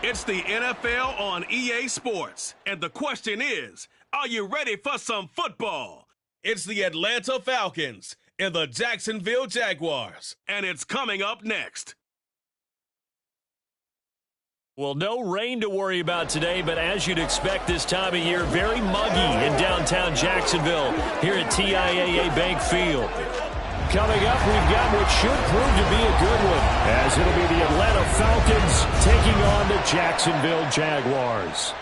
It's the NFL on EA Sports, and the question is, are you ready for some football? It's the Atlanta Falcons and the Jacksonville Jaguars, and it's coming up next. Well, no rain to worry about today, but as you'd expect this time of year, very muggy in downtown Jacksonville here at TIAA Bank Field. Coming up, we've got what should prove to be a good one, as it'll be the Atlanta Falcons taking on the Jacksonville Jaguars.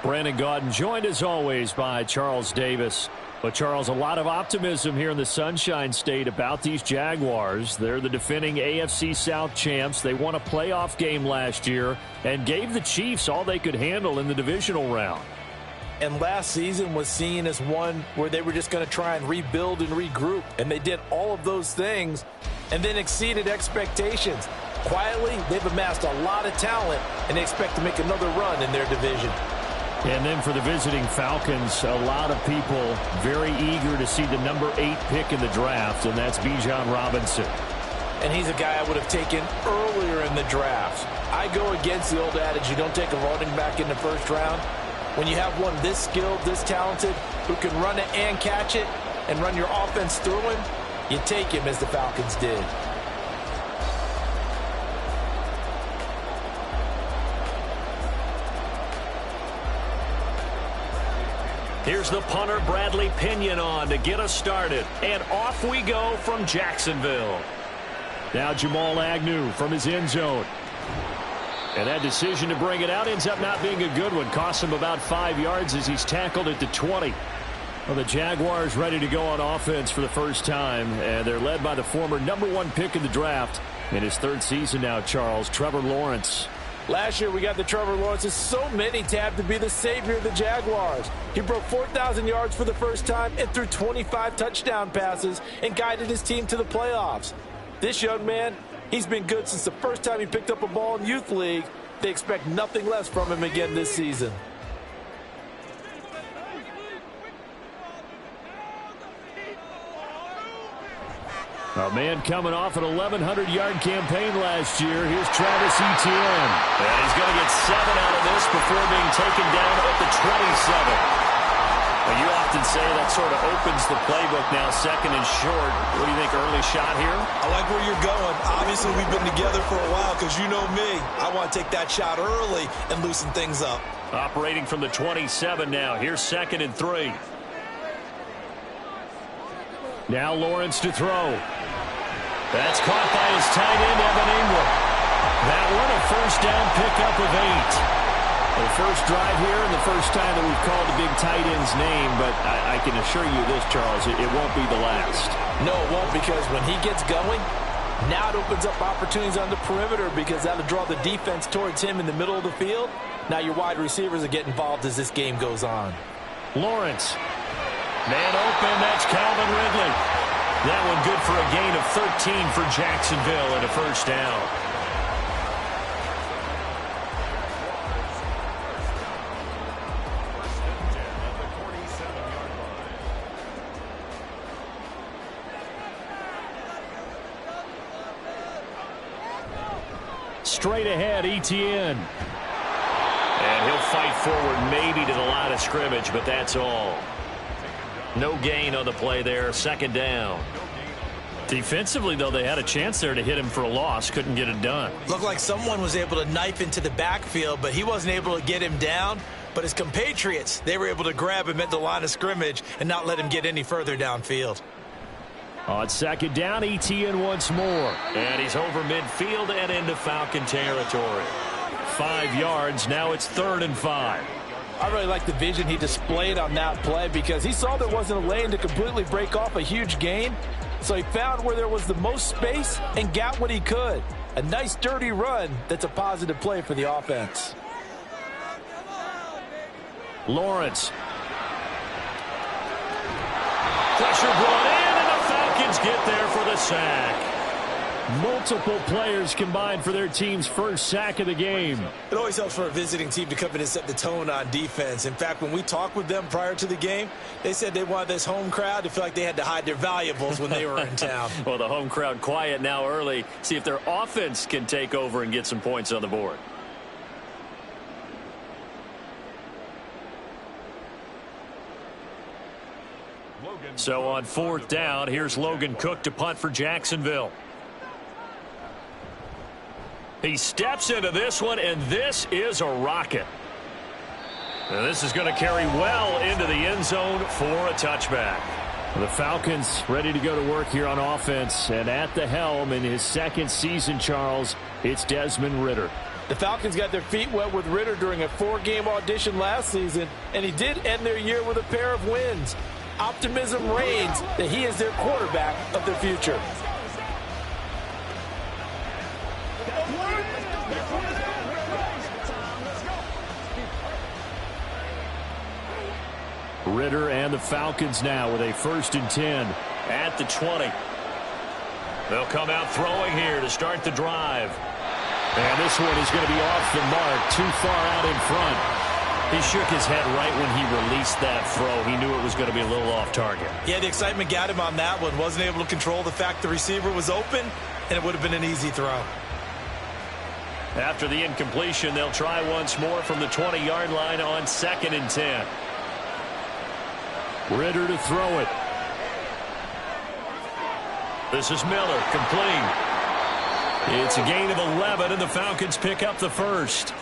Brandon Gaudin joined as always by Charles Davis. But, Charles, a lot of optimism here in the Sunshine State about these Jaguars. They're the defending AFC South champs. They won a playoff game last year and gave the Chiefs all they could handle in the divisional round. And last season was seen as one where they were just going to try and rebuild and regroup. And they did all of those things and then exceeded expectations. Quietly, they've amassed a lot of talent and they expect to make another run in their division. And then for the visiting Falcons, a lot of people very eager to see the number 8 pick in the draft, and that's Bijan Robinson. And he's a guy I would have taken earlier in the draft. I go against the old adage, you don't take a running back in the first round. When you have one this skilled, this talented, who can run it and catch it and run your offense through him, you take him as the Falcons did. Here's the punter, Bradley Pinion, on to get us started. And off we go from Jacksonville. Now Jamal Agnew from his end zone. And that decision to bring it out ends up not being a good one. Costs him about 5 yards as he's tackled at the 20. Well, the Jaguars ready to go on offense for the first time. And they're led by the former #1 pick in the draft. In his 3rd season now, Charles, Trevor Lawrence. Last year, we got the Trevor Lawrences. So many tabbed to be the savior of the Jaguars. He broke 4,000 yards for the first time and threw 25 touchdown passes and guided his team to the playoffs. This young man, he's been good since the first time he picked up a ball in Youth League. They expect nothing less from him again this season. A man coming off an 1,100-yard campaign last year. Here's Travis Etienne. And he's going to get 7 out of this before being taken down at the 27. Well, you often say that sort of opens the playbook now, 2nd and short. What do you think, early shot here? I like where you're going. Obviously, we've been together for a while because you know me. I want to take that shot early and loosen things up. Operating from the 27 now. Here's 2nd and 3. Now Lawrence to throw. That's caught by his tight end, Evan Ingram. That one, a first down pickup of 8. The first drive here and the first time that we've called a big tight end's name, but I can assure you this, Charles, it won't be the last. No, it won't, because when he gets going, now it opens up opportunities on the perimeter because that'll draw the defense towards him in the middle of the field. Now your wide receivers will get involved as this game goes on. Lawrence. Man open, that's Calvin Ridley. That one good for a gain of 13 for Jacksonville and a first down. Straight ahead, Etienne. And he'll fight forward maybe to the line of scrimmage, but that's all. No gain on the play there, 2nd down. Defensively, though, they had a chance there to hit him for a loss. Couldn't get it done. Looked like someone was able to knife into the backfield, but he wasn't able to get him down. But his compatriots, they were able to grab him at the line of scrimmage and not let him get any further downfield. On 2nd down, Etienne once more. And he's over midfield and into Falcon territory. 5 yards, now it's 3rd and 5. I really like the vision he displayed on that play because he saw there wasn't a lane to completely break off a huge gain. So he found where there was the most space and got what he could. A nice, dirty run that's a positive play for the offense. Lawrence. Pressure brought in, and the Falcons get there for the sack. Multiple players combined for their team's first sack of the game. It always helps for a visiting team to come in and set the tone on defense. In fact, when we talked with them prior to the game, they said they wanted this home crowd to feel like they had to hide their valuables when they were in town. Well, the home crowd quiet now early. See if their offense can take over and get some points on the board. So on 4th down, here's Logan Cook to punt for Jacksonville. He steps into this one, and this is a rocket. And this is going to carry well into the end zone for a touchback. The Falcons ready to go to work here on offense, and at the helm in his second season, Charles, it's Desmond Ridder. The Falcons got their feet wet with Ridder during a 4-game audition last season, and he did end their year with a pair of wins. Optimism reigns that he is their quarterback of the future. Ridder and the Falcons now with a 1st and 10 at the 20. They'll come out throwing here to start the drive. And this one is going to be off the mark, too far out in front. He shook his head right when he released that throw. He knew it was going to be a little off target. Yeah, the excitement got him on that one. Wasn't able to control the fact the receiver was open, and it would have been an easy throw. After the incompletion, they'll try once more from the 20-yard line on 2nd and 10. Ridder to throw it. This is Miller, complete. It's a gain of 11, and the Falcons pick up the first.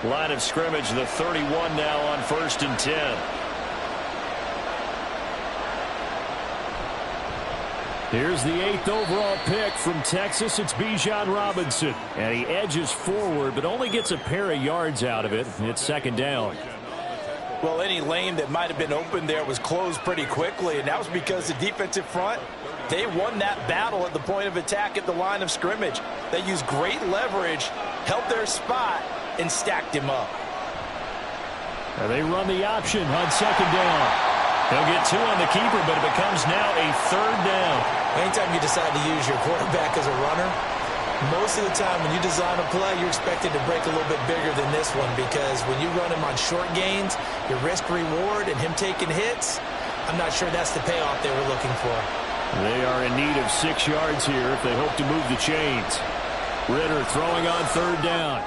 Line of scrimmage, the 31 now on 1st and 10. Here's the 8th overall pick from Texas. It's Bijan Robinson. And he edges forward, but only gets a pair of yards out of it. It's 2nd down. Well, any lane that might have been open there was closed pretty quickly, and that was because the defensive front, they won that battle at the point of attack at the line of scrimmage. They used great leverage, held their spot, and stacked him up. And they run the option on 2nd down. They'll get 2 on the keeper, but it becomes now a 3rd down. Anytime you decide to use your quarterback as a runner, most of the time when you design a play, you're expected to break a little bit bigger than this one, because when you run him on short gains, your risk-reward and him taking hits, I'm not sure that's the payoff they were looking for. They are in need of 6 yards here if they hope to move the chains. Ridder throwing on 3rd down.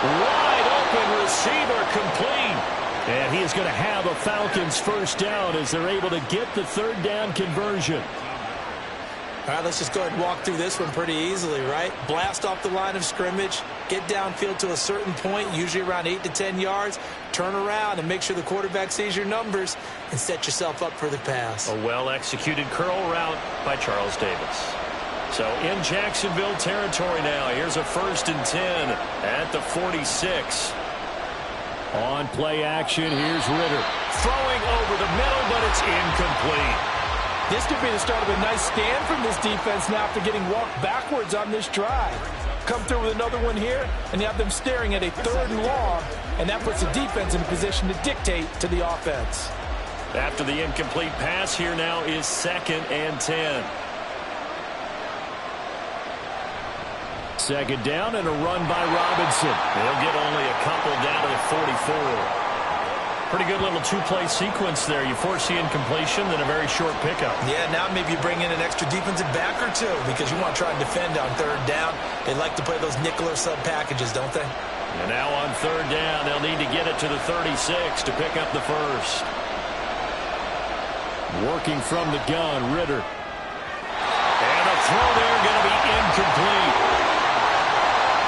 Wide open receiver, complete. And he is going to have a Falcons 1st down as they're able to get the 3rd down conversion. All right, let's just go ahead and walk through this one pretty easily, right? Blast off the line of scrimmage, get downfield to a certain point, usually around 8 to 10 yards, turn around and make sure the quarterback sees your numbers and set yourself up for the pass. A well-executed curl route by Charles Davis. So in Jacksonville territory now, here's a 1st and 10 at the 46. On play action, here's Ridder. Throwing over the middle, but it's incomplete. This could be the start of a nice stand from this defense now after getting walked backwards on this drive. Come through with another one here, and you have them staring at a 3rd and long, and that puts the defense in a position to dictate to the offense. After the incomplete pass, here now is 2nd and 10. 2nd down and a run by Robinson. They'll get only a couple down to the 44. Pretty good little 2-play sequence there. You force the incompletion, then a very short pickup. Yeah, now maybe you bring in an extra defensive back or 2 because you want to try and defend on 3rd down. They like to play those nickel or sub packages, don't they? And now on 3rd down, they'll need to get it to the 36 to pick up the first. Working from the gun, Ridder. And a throw there going to be incomplete.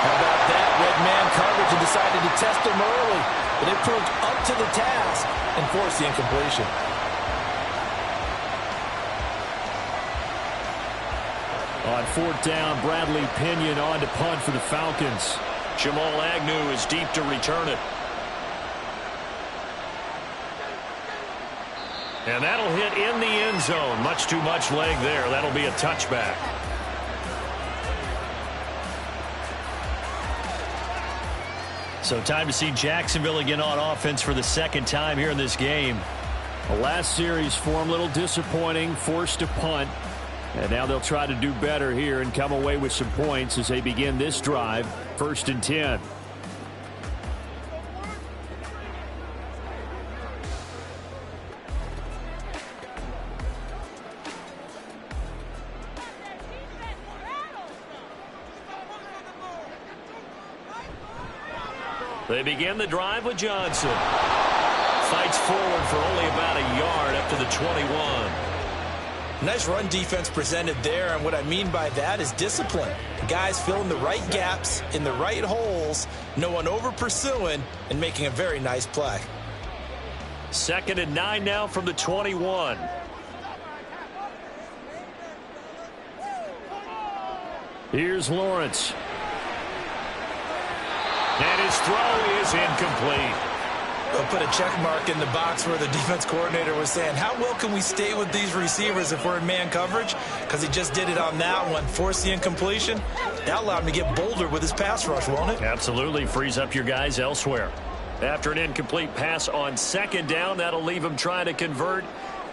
How about that? Red man coverage and decided to test him early. But it proved up to the task and forced the incompletion. On 4th down, Bradley Pinion on to punt for the Falcons. Jamal Agnew is deep to return it. And that'll hit in the end zone. Much too much leg there. That'll be a touchback. So time to see Jacksonville again on offense for the 2nd time here in this game. The last series for them, a little disappointing, forced to punt. And now they'll try to do better here and come away with some points as they begin this drive, 1st and 10. They begin the drive with Johnson. Fights forward for only about a yard up to the 21. Nice run defense presented there, and what I mean by that is discipline. Guys filling the right gaps in the right holes, no one over-pursuing, and making a very nice play. 2nd and 9 now from the 21. Here's Lawrence. And his throw is incomplete. They'll put a check mark in the box where the defense coordinator was saying, how well can we stay with these receivers if we're in man coverage? Because he just did it on that one, forced the incompletion. That allowed him to get bolder with his pass rush, won't it? Absolutely, frees up your guys elsewhere. After an incomplete pass on 2nd down, that'll leave him trying to convert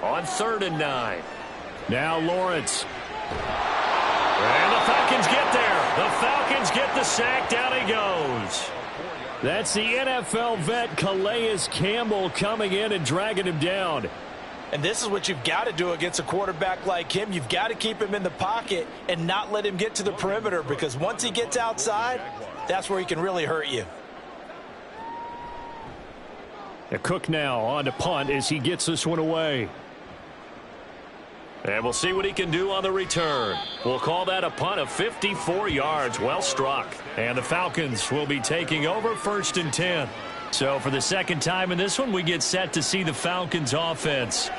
on 3rd and 9. Now Lawrence. And the Falcons get there. The Falcons get the sack. Down he goes. That's the NFL vet Calais Campbell coming in and dragging him down. And this is what you've got to do against a quarterback like him. You've got to keep him in the pocket and not let him get to the perimeter, because once he gets outside, that's where he can really hurt you. Cook now on to punt as he gets this one away. And we'll see what he can do on the return. We'll call that a punt of 54 yards. Well struck. And the Falcons will be taking over 1st and 10. So for the 2nd time in this one, we get set to see the Falcons offense.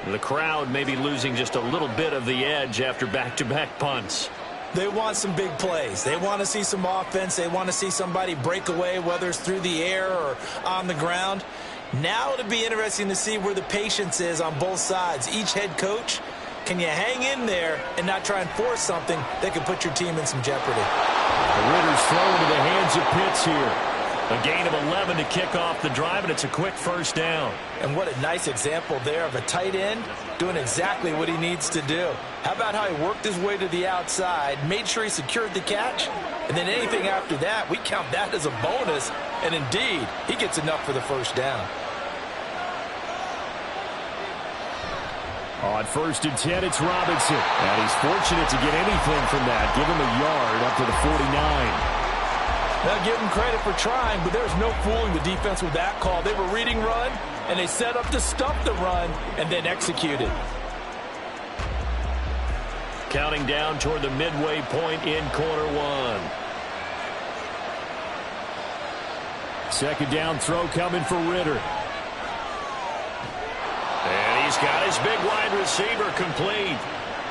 The crowd may be losing just a little bit of the edge after back-to-back punts. They want some big plays. They want to see some offense. They want to see somebody break away, whether it's through the air or on the ground. Now it'll be interesting to see where the patience is on both sides. Each head coach, can you hang in there and not try and force something that could put your team in some jeopardy? The Ritter's throw into the hands of Pitts here. A gain of 11 to kick off the drive, and it's a quick 1st down. And what a nice example there of a tight end doing exactly what he needs to do. How about how he worked his way to the outside, made sure he secured the catch, and then anything after that, we count that as a bonus. And indeed, he gets enough for the 1st down. On 1st and 10, it's Robinson. And he's fortunate to get anything from that. Give him a yard up to the 49. Now give him credit for trying, but there's no fooling the defense with that call. They were reading run, and they set up to stop the run and then executed. Counting down toward the midway point in quarter 1. 2nd down throw coming for Ritter. And he's got his big wide receiver complete.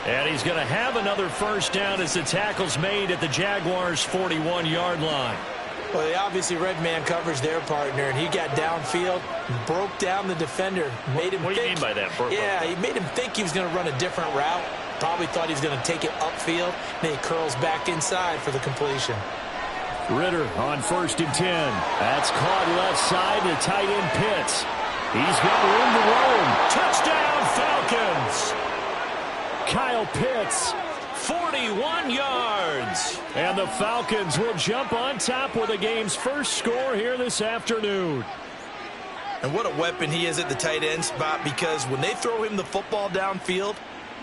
And he's going to have another 1st down as the tackle's made at the Jaguars' 41-yard line. Well, they obviously read man coverage their partner, and he got downfield, broke down the defender, made him What do you mean by that? Yeah, he made him think he was going to run a different route. Probably thought he was going to take it upfield. Then he curls back inside for the completion. Ritter on 1st and 10. That's caught left side to tight end Pitts. He's got room to roam. Touchdown, Falcons! Kyle Pitts, 41 yards. And the Falcons will jump on top with the game's first score here this afternoon. And what a weapon he is at the tight end spot, because when they throw him the football downfield,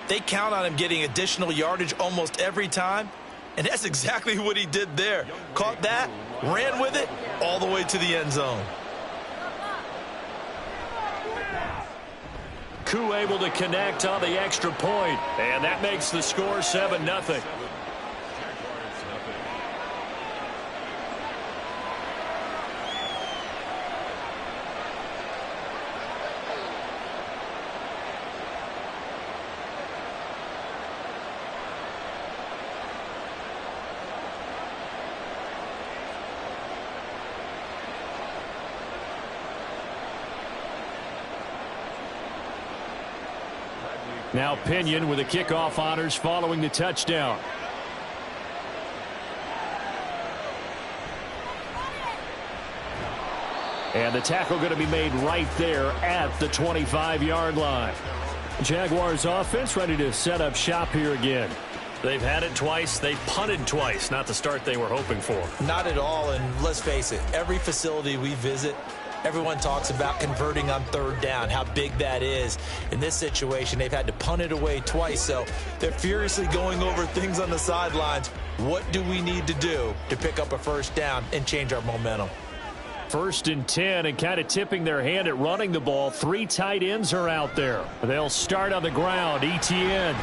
they count on him getting additional yardage almost every time. And that's exactly what he did there. Caught that, ran with it, all the way to the end zone. Koo able to connect on the extra point, and that makes the score 7-0. Now Pinion with the kickoff honors following the touchdown. And the tackle going to be made right there at the 25-yard line. Jaguars offense ready to set up shop here again. They've had it twice. They've punted twice. Not the start they were hoping for. Not at all, and let's face it, every facility we visit, everyone talks about converting on 3rd down, how big that is. In this situation, they've had to punt it away twice, so they're furiously going over things on the sidelines. What do we need to do to pick up a 1st down and change our momentum? First and 10, and kind of tipping their hand at running the ball. 3 tight ends are out there. They'll start on the ground. Etienne.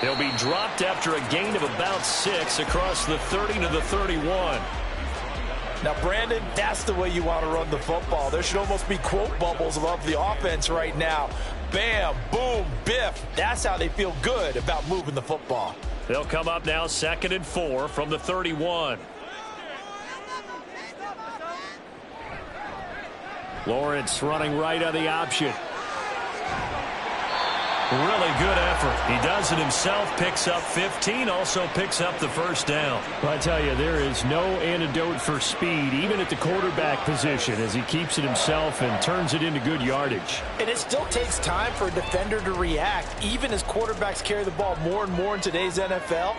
He'll be dropped after a gain of about 6 across the 30 to the 31. Now, Brandon, that's the way you want to run the football. There should almost be quote bubbles above the offense right now. Bam, boom, biff. That's how they feel good about moving the football. They'll come up now 2nd and 4 from the 31. Lawrence running right on the option. Really good effort. He does it himself, picks up 15, also picks up the first down. Well, I tell you, there is no antidote for speed, even at the quarterback position, as he keeps it himself and turns it into good yardage. And it still takes time for a defender to react, even as quarterbacks carry the ball more and more in today's NFL.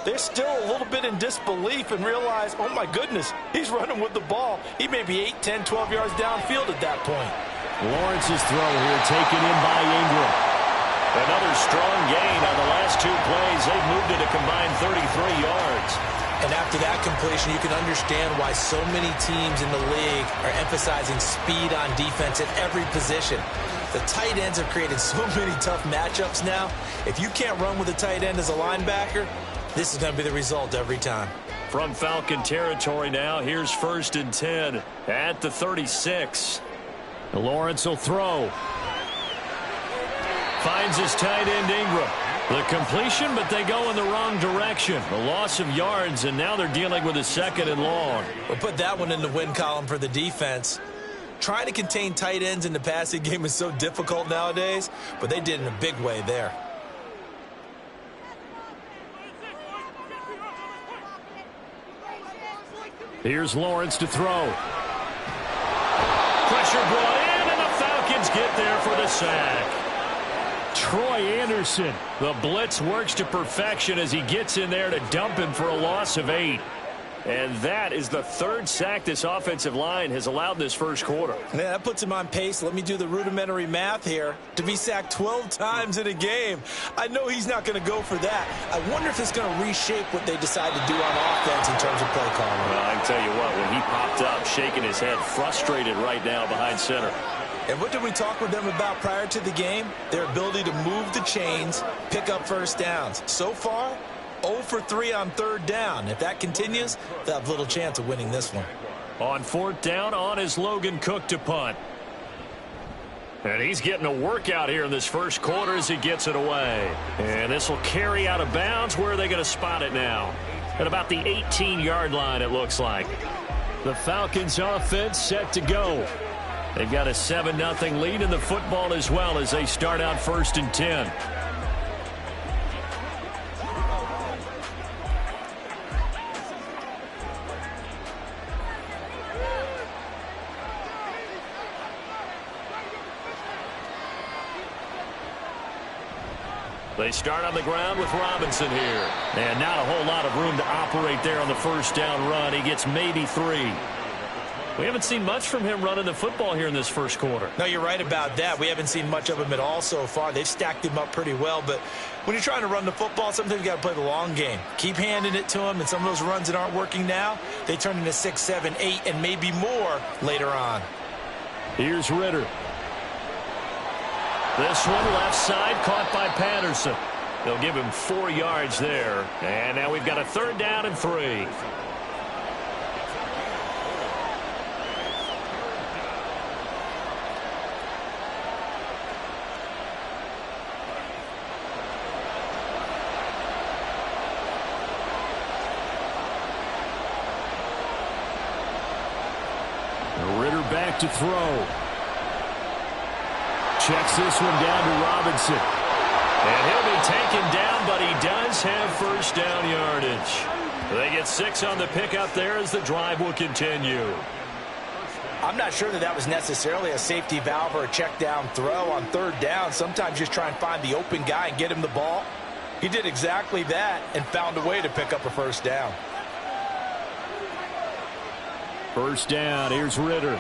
They're still a little bit in disbelief and realize, oh my goodness, he's running with the ball. He may be 8, 10, 12 yards downfield at that point. Lawrence's throw here taken in by Ingram. Another strong gain on the last 2 plays. They've moved it a combined 33 yards. And after that completion, you can understand why so many teams in the league are emphasizing speed on defense at every position. The tight ends have created so many tough matchups now. If you can't run with a tight end as a linebacker, this is going to be the result every time. From Falcon territory now, here's 1st and 10 at the 36. Lawrence will throw. Finds his tight end Ingram. The completion, but they go in the wrong direction. A loss of yards, and now they're dealing with a 2nd and long. We'll put that one in the win column for the defense. Trying to contain tight ends in the passing game is so difficult nowadays, but they did in a big way there. Here's Lawrence to throw. Pressure brought in, and the Falcons get there for the sack. Troy Anderson. The blitz works to perfection as he gets in there to dump him for a loss of 8. And that is the 3rd sack this offensive line has allowed this first quarter. Yeah, that puts him on pace. Let me do the rudimentary math here. To be sacked 12 times in a game, I know he's not going to go for that. I wonder if it's going to reshape what they decide to do on offense in terms of play calling. Well, I can tell you what, when he popped up, shaking his head, frustrated right now behind center. And what did we talk with them about prior to the game? Their ability to move the chains, pick up first downs. So far, 0 for 3 on 3rd down. If that continues, they'll have little chance of winning this one. On 4th down, on is Logan Cook to punt. And he's getting a workout here in this first quarter as he gets it away. And this will carry out of bounds. Where are they going to spot it now? At about the 18-yard line, it looks like. The Falcons offense set to go. They've got a 7-0 lead in the football as well as they start out 1st and 10. They start on the ground with Robinson here. And not a whole lot of room to operate there on the first down run. He gets maybe 3. We haven't seen much from him running the football here in this first quarter. No, you're right about that. We haven't seen much of him at all so far. They've stacked him up pretty well. But when you're trying to run the football, sometimes you got to play the long game. Keep handing it to him, and some of those runs that aren't working now, they turn into 6, 7, 8, and maybe more later on. Here's Ritter. This one left side caught by Patterson. They'll give him 4 yards there. And now we've got a 3rd down and 3. Ritter back to throw. Checks this one down to Robinson. And he'll be taken down, but he does have first down yardage. They get 6 on the pickup there as the drive will continue. I'm not sure that was necessarily a safety valve or a check down throw on 3rd down. Sometimes just try and find the open guy and get him the ball. He did exactly that and found a way to pick up a first down. First down, here's Ritter.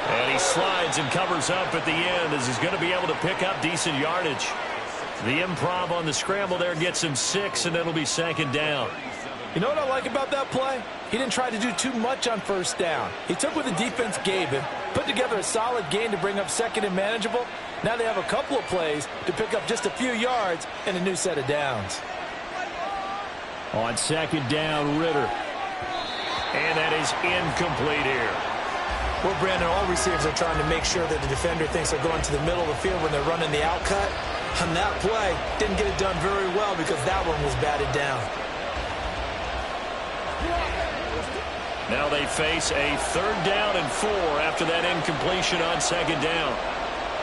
And he slides and covers up at the end as he's going to be able to pick up decent yardage. The improv on the scramble there gets him 6, and it'll be 2nd down. You know what I like about that play? He didn't try to do too much on first down. He took what the defense gave him, put together a solid gain to bring up second and manageable. Now they have a couple of plays to pick up just a few yards and a new set of downs. On second down, Ritter. And that is incomplete here. Well, Brandon, all receivers are trying to make sure that the defender thinks they're going to the middle of the field when they're running the out cut. On that play, didn't get it done very well because that one was batted down. Now they face a 3rd down and 4 after that incompletion on second down.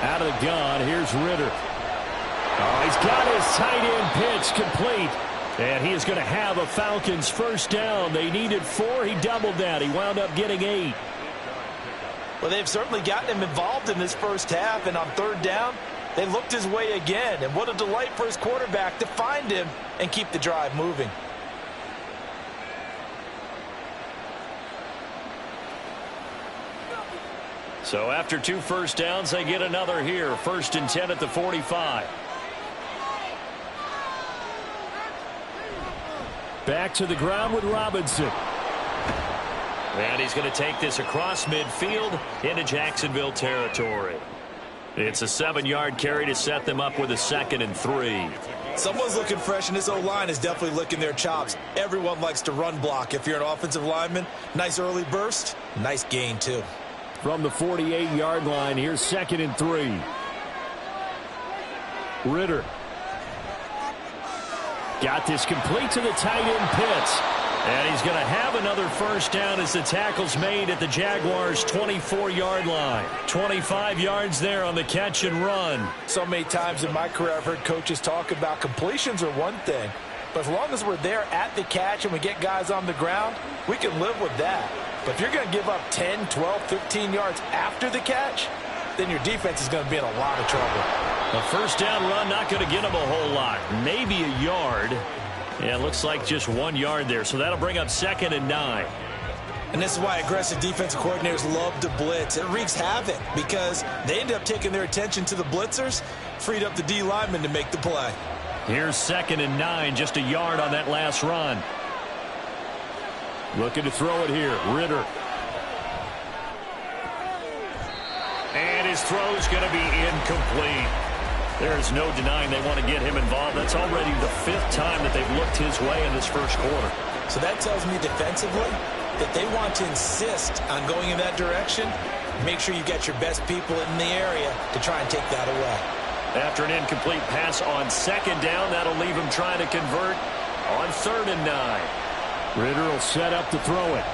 Out of the gun, here's Ritter. Oh, he's got his tight end pitch complete. And he is going to have a Falcons first down. They needed 4. He doubled that. He wound up getting 8. Well, they've certainly gotten him involved in this first half, and on 3rd down, they looked his way again. And what a delight for his quarterback to find him and keep the drive moving. So after 2 first downs, they get another here. 1st and 10 at the 45. Back to the ground with Robinson. And he's going to take this across midfield into Jacksonville territory. It's a 7-yard carry to set them up with a 2nd and 3. Someone's looking fresh, and this O-line is definitely licking their chops. Everyone likes to run block. If you're an offensive lineman, nice early burst, nice gain too. From the 48-yard line, here's 2nd and 3. Ritter. Got this complete to the tight end Pitts. And he's going to have another first down as the tackle's made at the Jaguars' 24-yard line. 25 yards there on the catch and run. So many times in my career I've heard coaches talk about completions are one thing. But as long as we're there at the catch and we get guys on the ground, we can live with that. But if you're going to give up 10, 12, 15 yards after the catch, then your defense is going to be in a lot of trouble. A first down run not going to get them a whole lot. Maybe a yard. Yeah, it looks like just 1 yard there. So that'll bring up 2nd and 9. And this is why aggressive defensive coordinators love to blitz. It wreaks havoc because they end up taking their attention to the blitzers, freed up the D lineman to make the play. Here's 2nd and 9, just a yard on that last run. Looking to throw it here, Ritter. And his throw's going to be incomplete. There's no denying they want to get him involved. That's already the 5th time that they've looked his way in this first quarter. So that tells me defensively that they want to insist on going in that direction. Make sure you get your best people in the area to try and take that away. After an incomplete pass on 2nd down, that'll leave him trying to convert on 3rd and 9. Ritter will set up to throw it.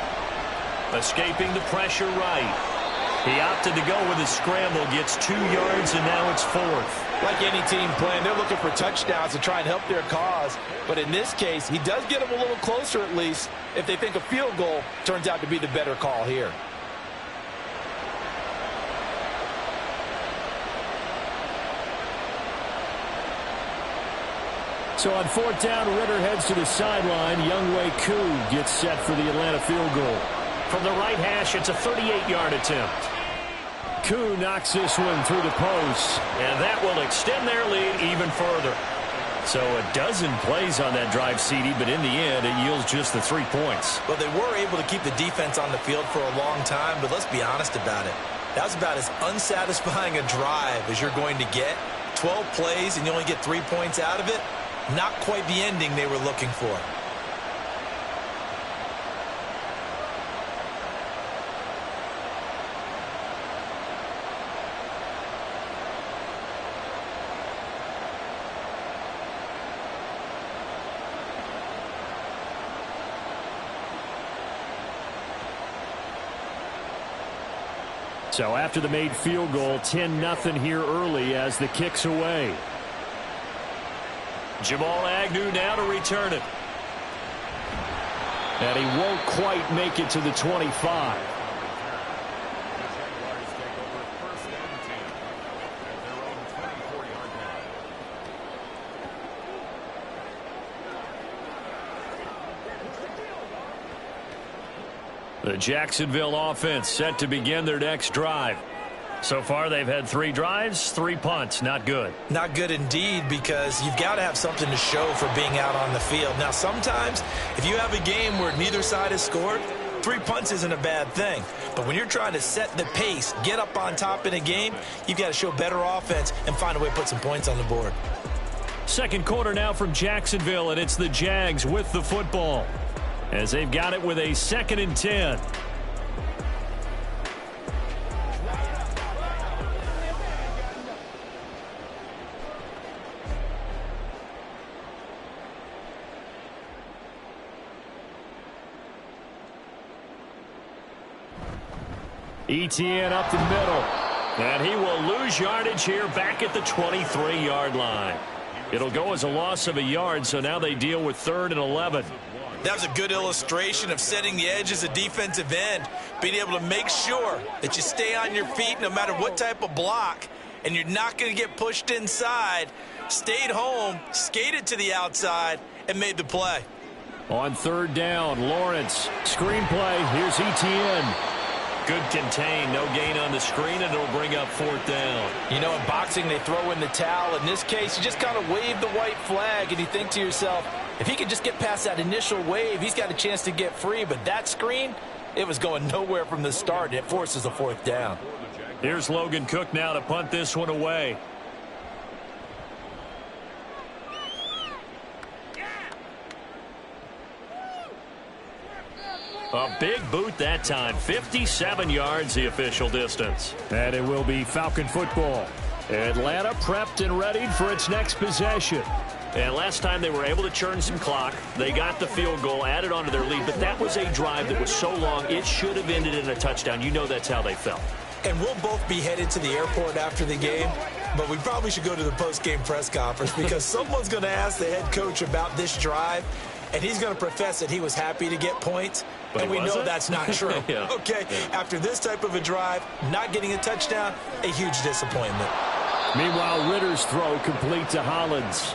Escaping the pressure right. He opted to go with his scramble, gets 2 yards, and now it's 4th. Like any team playing, they're looking for touchdowns to try and help their cause. But in this case, he does get them a little closer at least if they think a field goal turns out to be the better call here. So on 4th down, Ritter heads to the sideline. Younghoe Koo gets set for the Atlanta field goal. From the right hash, it's a 38-yard attempt. Koo knocks this one through the post, and that will extend their lead even further. So a dozen plays on that drive, CD, but in the end, it yields just the 3 points. Well, they were able to keep the defense on the field for a long time, but let's be honest about it. That was about as unsatisfying a drive as you're going to get. 12 plays, and you only get 3 points out of it. Not quite the ending they were looking for. So after the made field goal, 10-0 here early as the kick's away. Jamal Agnew now to return it. And he won't quite make it to the 25. The Jacksonville offense set to begin their next drive. So far, they've had 3 drives, 3 punts. Not good. Not good indeed, because you've got to have something to show for being out on the field. Now, sometimes if you have a game where neither side has scored, 3 punts isn't a bad thing. But when you're trying to set the pace, get up on top in a game, you've got to show better offense and find a way to put some points on the board. Second quarter now from Jacksonville, and it's the Jags with the football as they've got it with a 2nd and 10. ETN up the middle, and he will lose yardage here back at the 23-yard line. It'll go as a loss of a yard, so now they deal with 3rd and 11. That was a good illustration of setting the edge as a defensive end, being able to make sure that you stay on your feet no matter what type of block, and you're not going to get pushed inside. Stayed home, skated to the outside, and made the play. On 3rd down, Lawrence, screen play, here's ETN. Good contain, no gain on the screen, and it'll bring up 4th down. You know, in boxing, they throw in the towel. In this case, you just kind of wave the white flag, and you think to yourself, if he could just get past that initial wave, he's got a chance to get free. But that screen, it was going nowhere from the start, and it forces a 4th down. Here's Logan Cook now to punt this one away. A big boot that time. 57 yards the official distance. And it will be Falcon football. Atlanta prepped and readied for its next possession. And last time they were able to churn some clock. They got the field goal, added on to their lead. But that was a drive that was so long, it should have ended in a touchdown. You know that's how they felt. And we'll both be headed to the airport after the game. But we probably should go to the post-game press conference because someone's going to ask the head coach about this drive. And he's going to profess that he was happy to get points. But we know that's not true. Yeah. Okay, after this type of a drive, not getting a touchdown, a huge disappointment. Meanwhile, Ritter's throw complete to Hollins.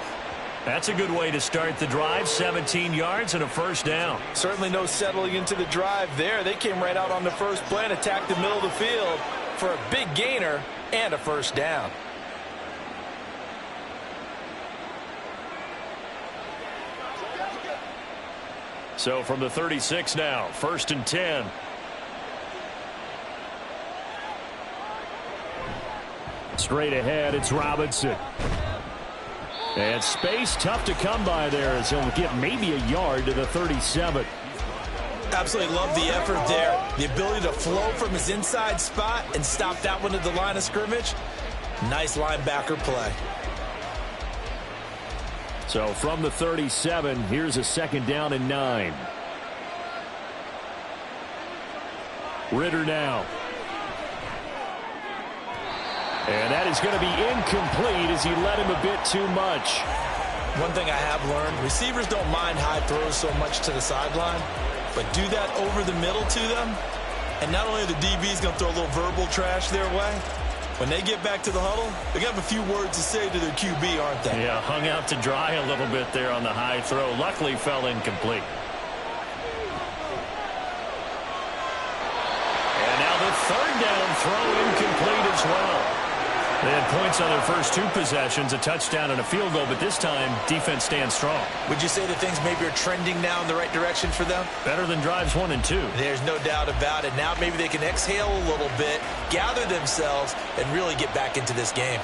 That's a good way to start the drive. 17 yards and a 1st down. Certainly no settling into the drive there. They came right out on the first play and attacked the middle of the field for a big gainer and a 1st down. So from the 36 now, 1st and 10. Straight ahead, it's Robinson. And space tough to come by there as he'll get maybe a yard to the 37. Absolutely love the effort there. The ability to flow from his inside spot and stop that one at the line of scrimmage. Nice linebacker play. So from the 37, here's a 2nd down and 9. Ritter now. And that is going to be incomplete as he led him a bit too much. One thing I have learned, receivers don't mind high throws so much to the sideline, but do that over the middle to them, and not only are the DBs going to throw a little verbal trash their way, when they get back to the huddle, they're going to have a few words to say to their QB, aren't they? Yeah, hung out to dry a little bit there on the high throw. Luckily fell incomplete. And now the 3rd down throw incomplete as well. They had points on their first 2 possessions, a touchdown and a field goal, but this time defense stands strong. Would you say that things maybe are trending now in the right direction for them? Better than drives 1 and 2. There's no doubt about it. Now maybe they can exhale a little bit, gather themselves, and really get back into this game.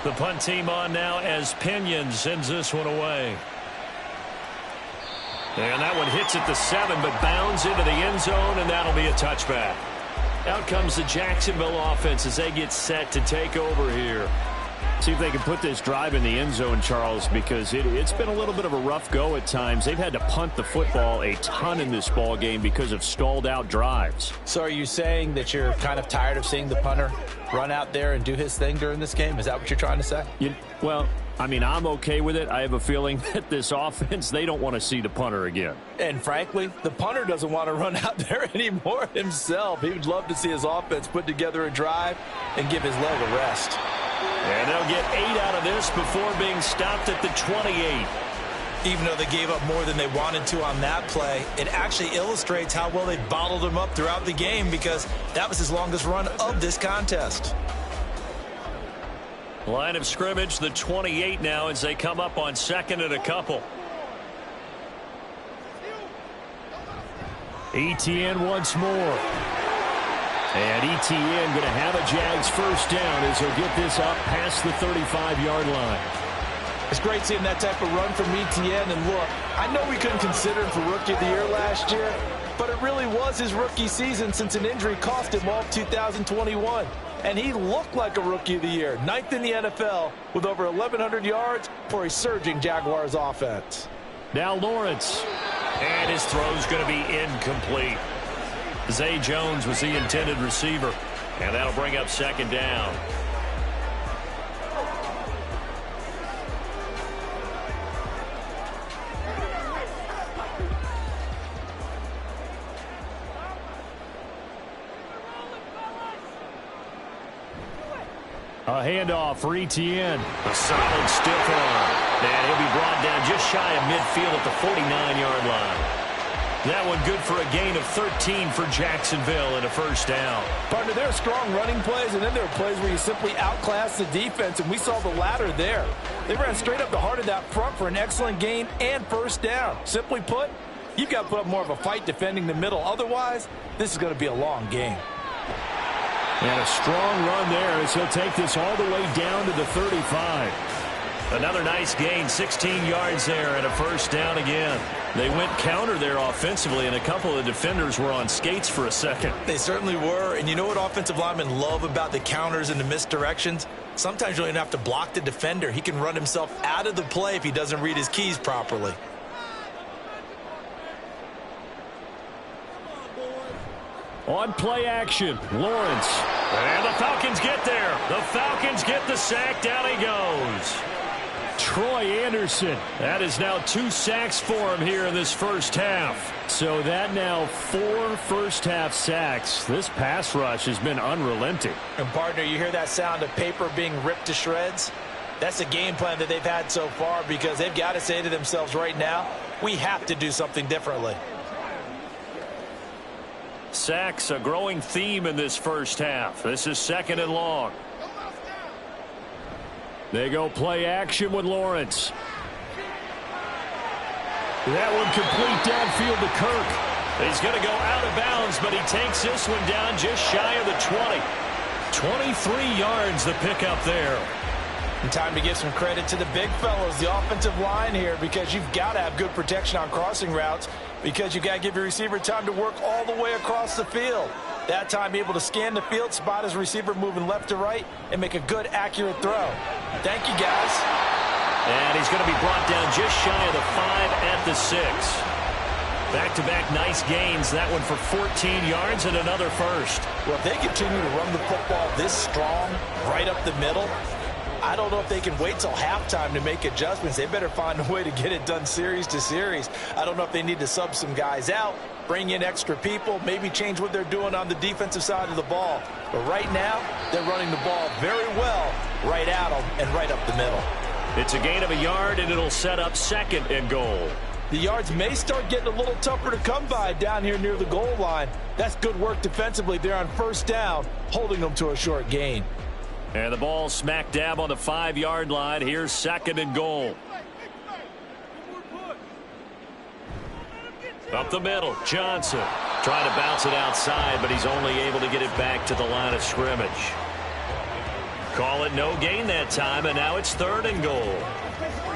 The punt team on now as Pinion sends this one away. And that one hits at the 7, but bounds into the end zone, and that'll be a touchback. Out comes the Jacksonville offense as they get set to take over here. See if they can put this drive in the end zone, Charles, because it's been a little bit of a rough go at times. They've had to punt the football a ton in this ball game because of stalled out drives. So are you saying that you're kind of tired of seeing the punter run out there and do his thing during this game? Is that what you're trying to say? Well, I mean, I'm okay with it. I have a feeling that this offense, they don't want to see the punter again. And frankly, the punter doesn't want to run out there anymore himself. He would love to see his offense put together a drive and give his leg a rest. And they'll get 8 out of this before being stopped at the 28. Even though they gave up more than they wanted to on that play, it actually illustrates how well they bottled him up throughout the game because that was his longest run of this contest. Line of scrimmage, the 28 now as they come up on second and a couple. Etienne once more. And Etienne going to have a Jags first down as he'll get this up past the 35-yard line. It's great seeing that type of run from Etienne. And look, I know we couldn't consider him for Rookie of the Year last year, but it really was his rookie season since an injury cost him all of 2021. And he looked like a Rookie of the Year, 9th in the NFL with over 1,100 yards for a surging Jaguars offense. Now Lawrence. And his throw's going to be incomplete. Zay Jones was the intended receiver, and that'll bring up second down. A handoff for Etienne. A solid stiff arm. And he'll be brought down just shy of midfield at the 49-yard line. That one good for a gain of 13 for Jacksonville and a first down. Partner, there are strong running plays, and then there are plays where you simply outclass the defense, and we saw the latter there. They ran straight up the heart of that front for an excellent gain and first down. Simply put, you've got to put up more of a fight defending the middle. Otherwise, this is going to be a long game. And a strong run there as he'll take this all the way down to the 35. Another nice gain, 16 yards there and a first down again. They went counter there offensively, and a couple of defenders were on skates for a second. They certainly were, and you know what offensive linemen love about the counters and the misdirections? Sometimes you don't even have to block the defender. He can run himself out of the play if he doesn't read his keys properly. On play action, Lawrence. And the Falcons get there. The Falcons get the sack. Down he goes. Troy Anderson. That is now 2 sacks for him here in this first half. So that now 4 first-half sacks. This pass rush has been unrelenting. And, partner, you hear that sound of paper being ripped to shreds? That's the game plan that they've had so far because they've got to say to themselves right now, we have to do something differently. Sacks, a growing theme in this first half. This is second and long. They go play action with Lawrence. That one complete downfield to Kirk. He's going to go out of bounds, but he takes this one down just shy of the 20. 23 yards the pickup there. And time to give some credit to the big fellows, the offensive line here, because you've got to have good protection on crossing routes because you've got to give your receiver time to work all the way across the field. That time, able to scan the field, spot his receiver moving left to right, and make a good, accurate throw. Thank you, guys. And he's going to be brought down just shy of the 5 at the 6. Back-to-back nice gains. That one for 14 yards and another first. Well, if they continue to run the football this strong, right up the middle, I don't know if they can wait till halftime to make adjustments. They better find a way to get it done series to series. I don't know if they need to sub some guys out, bring in extra people, maybe change what they're doing on the defensive side of the ball. But right now, they're running the ball very well right at them and right up the middle. It's a gain of a yard, and it'll set up second and goal. The yards may start getting a little tougher to come by down here near the goal line. That's good work defensively there on first down, holding them to a short gain. And the ball smack dab on the 5-yard line. Here's second and goal. Up the middle, Johnson. Trying to bounce it outside, but he's only able to get it back to the line of scrimmage. Call it no gain that time, and now it's third and goal.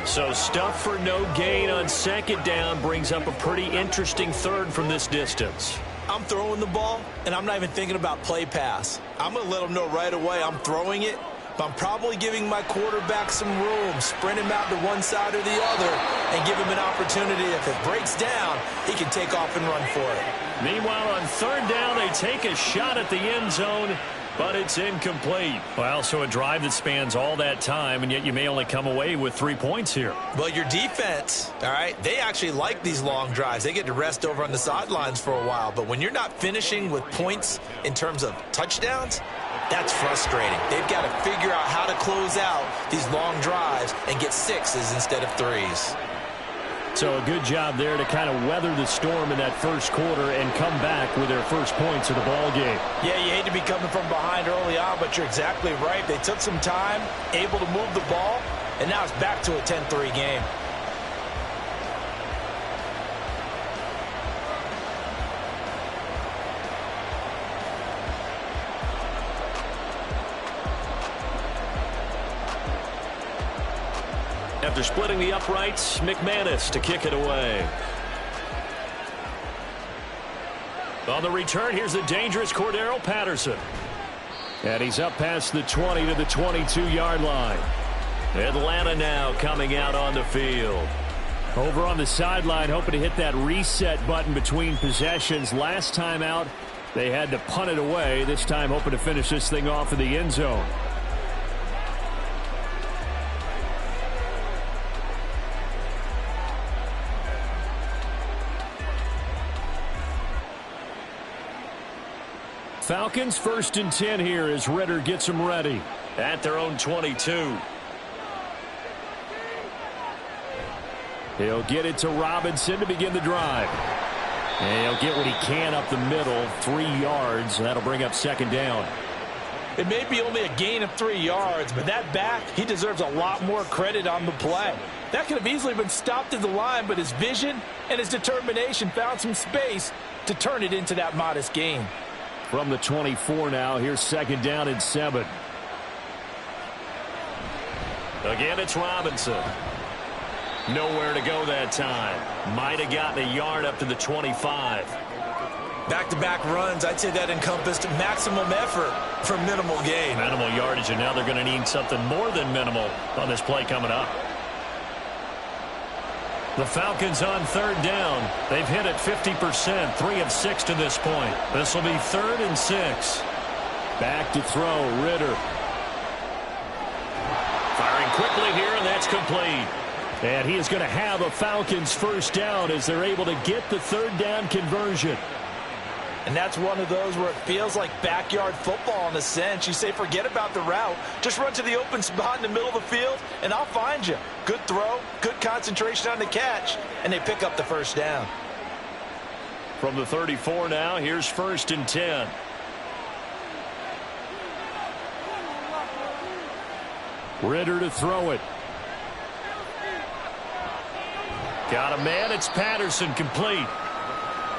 So stuff for no gain on second down brings up a pretty interesting third from this distance. I'm throwing the ball, and I'm not even thinking about play pass. I'm going to let them know right away I'm throwing it, but I'm probably giving my quarterback some room, sprint him out to one side or the other, and give him an opportunity. If it breaks down, he can take off and run for it. Meanwhile, on third down, they take a shot at the end zone, but it's incomplete. Well, so a drive that spans all that time, and yet you may only come away with 3 points here. Well, your defense, all right, they actually like these long drives. They get to rest over on the sidelines for a while. But when you're not finishing with points in terms of touchdowns, that's frustrating. They've got to figure out how to close out these long drives and get 6s instead of 3s. So a good job there to kind of weather the storm in that first quarter and come back with their first points of the ball game. Yeah, you hate to be coming from behind early on, but you're exactly right. They took some time, able to move the ball, and now it's back to a 10-3 game. After splitting the uprights, McManus to kick it away. On the return, here's the dangerous Cordero Patterson. And he's up past the 20 to the 22-yard line. Atlanta now coming out on the field. Over on the sideline, hoping to hit that reset button between possessions. Last time out, they had to punt it away. This time hoping to finish this thing off in the end zone. Falcons 1st and 10 here as Ritter gets them ready at their own 22. He'll get it to Robinson to begin the drive. And he'll get what he can up the middle, 3 yards, and that'll bring up 2nd down. It may be only a gain of 3 yards, but that back, he deserves a lot more credit on the play. That could have easily been stopped at the line, but his vision and his determination found some space to turn it into that modest gain. From the 24 now, here's 2nd down and 7. Again, it's Robinson. Nowhere to go that time. Might have gotten a yard up to the 25. Back-to-back runs, I'd say that encompassed maximum effort for minimal gain. Minimal yardage, and now they're going to need something more than minimal on this play coming up. The Falcons on 3rd down. They've hit it 50%, 3 of 6 to this point. This will be 3rd and 6. Back to throw, Ritter. Firing quickly here, and that's complete. And he is going to have a Falcons 1st down as they're able to get the 3rd down conversion. And that's one of those where it feels like backyard football in a sense. You say, forget about the route. Just run to the open spot in the middle of the field, and I'll find you. Good throw, good concentration on the catch, and they pick up the 1st down. From the 34 now, here's 1st and 10. Ritter to throw it. Got a man. It's Patterson, complete.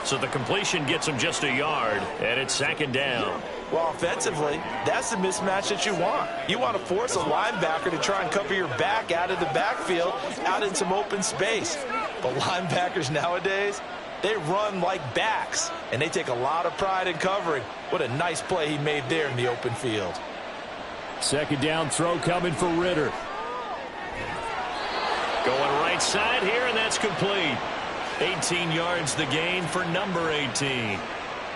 So the completion gets him just a yard, and it's 2nd down. Well, offensively, that's the mismatch that you want. You want to force a linebacker to try and cover your back out of the backfield, out in some open space. But linebackers nowadays, they run like backs, and they take a lot of pride in covering. What a nice play he made there in the open field. 2nd down throw coming for Ritter. Going right side here, and that's complete. 18 yards the gain for number 18.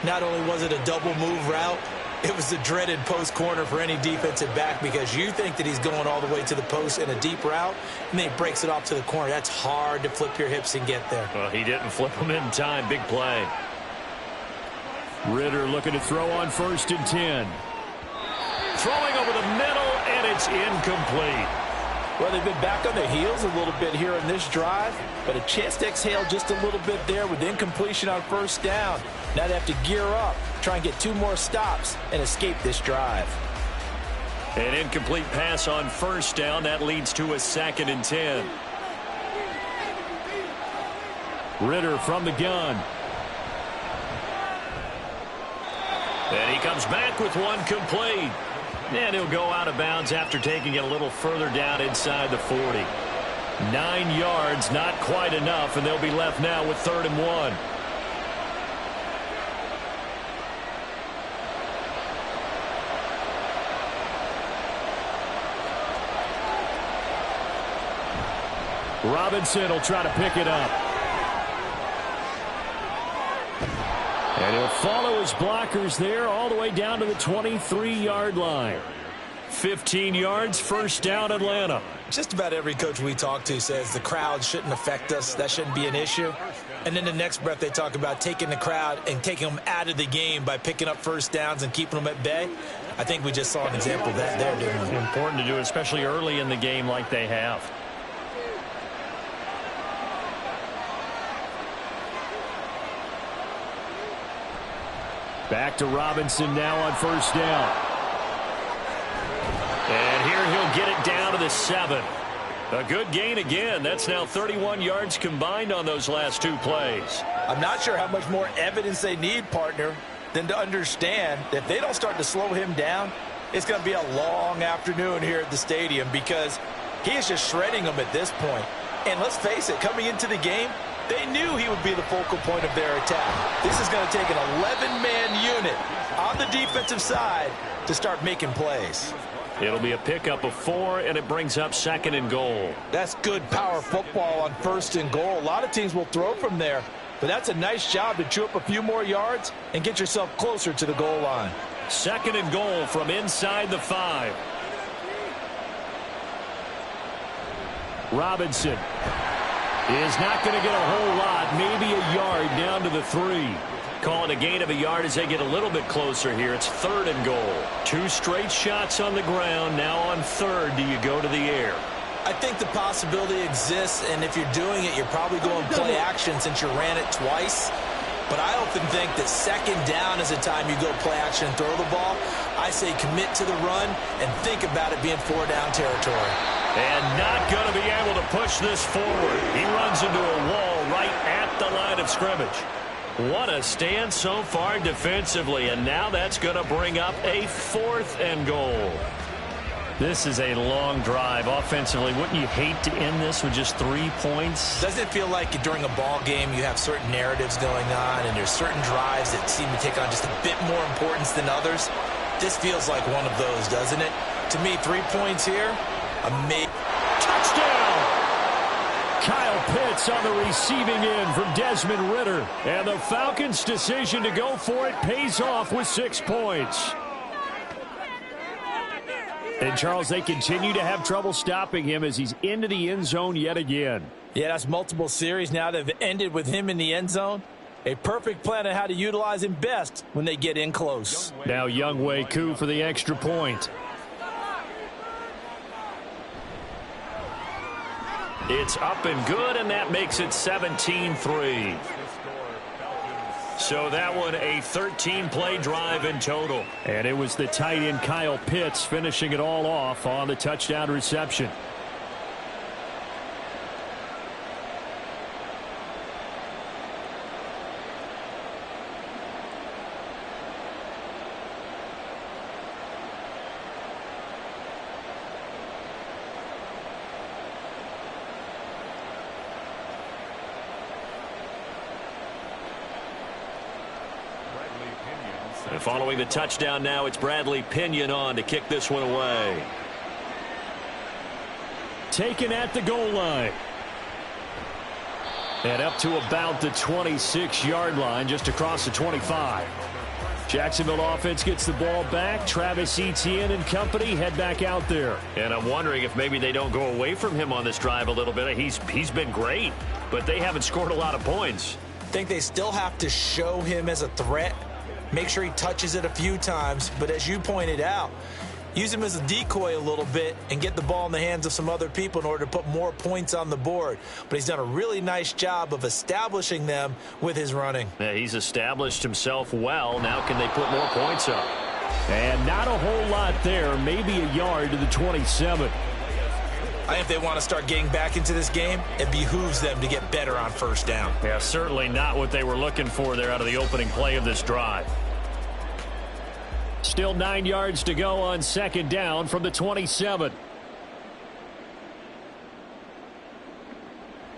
Not only was it a double move route, it was the dreaded post corner for any defensive back, because you think that he's going all the way to the post in a deep route, and then he breaks it off to the corner. That's hard to flip your hips and get there. Well, he didn't flip them in time. Big play. Ritter looking to throw on 1st and 10. Throwing over the middle, and it's incomplete. Well, they've been back on their heels a little bit here in this drive, but a chance to exhale just a little bit there with incompletion on 1st down. Now they have to gear up, try and get 2 more stops, and escape this drive. An incomplete pass on 1st down. That leads to a 2nd and 10. Ritter from the gun. And he comes back with one complete. And he'll go out of bounds after taking it a little further down inside the 40. 9 yards, not quite enough, and they'll be left now with 3rd and 1. Robinson will try to pick it up. And he'll follow his blockers there all the way down to the 23-yard line. 15 yards, 1st down, Atlanta. Just about every coach we talk to says the crowd shouldn't affect us. That shouldn't be an issue. And then the next breath they talk about taking the crowd and taking them out of the game by picking up 1st downs and keeping them at bay. I think we just saw an example of that there, didn't we? Important to do, especially early in the game like they have. Back to Robinson now on first down. And here he'll get it down to the 7. A good gain again. That's now 31 yards combined on those last 2 plays. I'm not sure how much more evidence they need, partner, than to understand that if they don't start to slow him down, it's going to be a long afternoon here at the stadium because he is just shredding them at this point. And let's face it, coming into the game, they knew he would be the focal point of their attack. This is going to take an 11-man unit on the defensive side to start making plays. It'll be a pickup of 4, and it brings up 2nd and goal. That's good power football on 1st and goal. A lot of teams will throw from there, but that's a nice job to chew up a few more yards and get yourself closer to the goal line. 2nd and goal from inside the 5. Robinson is not going to get a whole lot, maybe a yard down to the 3. Calling a gain of a yard as they get a little bit closer here. It's 3rd and goal. 2 straight shots on the ground. Now on 3rd, do you go to the air? I think the possibility exists, and if you're doing it, you're probably going play action since you ran it twice. But I often think that 2nd down is the time you go play action and throw the ball. I say commit to the run and think about it being 4-down territory. And not going to be able to push this forward. He runs into a wall right at the line of scrimmage. What a stand so far defensively, and now that's going to bring up a 4th and goal. This is a long drive offensively. Wouldn't you hate to end this with just 3 points? Doesn't it feel like during a ball game you have certain narratives going on and there's certain drives that seem to take on just a bit more importance than others? This feels like one of those, doesn't it? To me, 3 points here, amazing. Touchdown! Kyle Pitts on the receiving end from Desmond Ridder. And the Falcons' decision to go for it pays off with 6 points. And, Charles, they continue to have trouble stopping him as he's into the end zone yet again. Yeah, that's multiple series now that have ended with him in the end zone. A perfect plan on how to utilize him best when they get in close. Now Younghoe Koo for the extra point. It's up and good, and that makes it 17-3. So that one a 13-play drive in total. And it was the tight end Kyle Pitts finishing it all off on the touchdown reception. And following the touchdown now, it's Bradley Pinion on to kick this one away. Taken at the goal line. And up to about the 26-yard line, just across the 25. Jacksonville offense gets the ball back. Travis Etienne and company head back out there. And I'm wondering if maybe they don't go away from him on this drive a little bit. He's been great, but they haven't scored a lot of points. I think they still have to show him as a threat. Make sure he touches it a few times. But as you pointed out, use him as a decoy a little bit and get the ball in the hands of some other people in order to put more points on the board. But he's done a really nice job of establishing them with his running. Yeah, he's established himself well. Now can they put more points up? And not a whole lot there. Maybe a yard to the 27. I think if they want to start getting back into this game, it behooves them to get better on first down. Yeah, certainly not what they were looking for there out of the opening play of this drive. Still 9 yards to go on second down from the 27.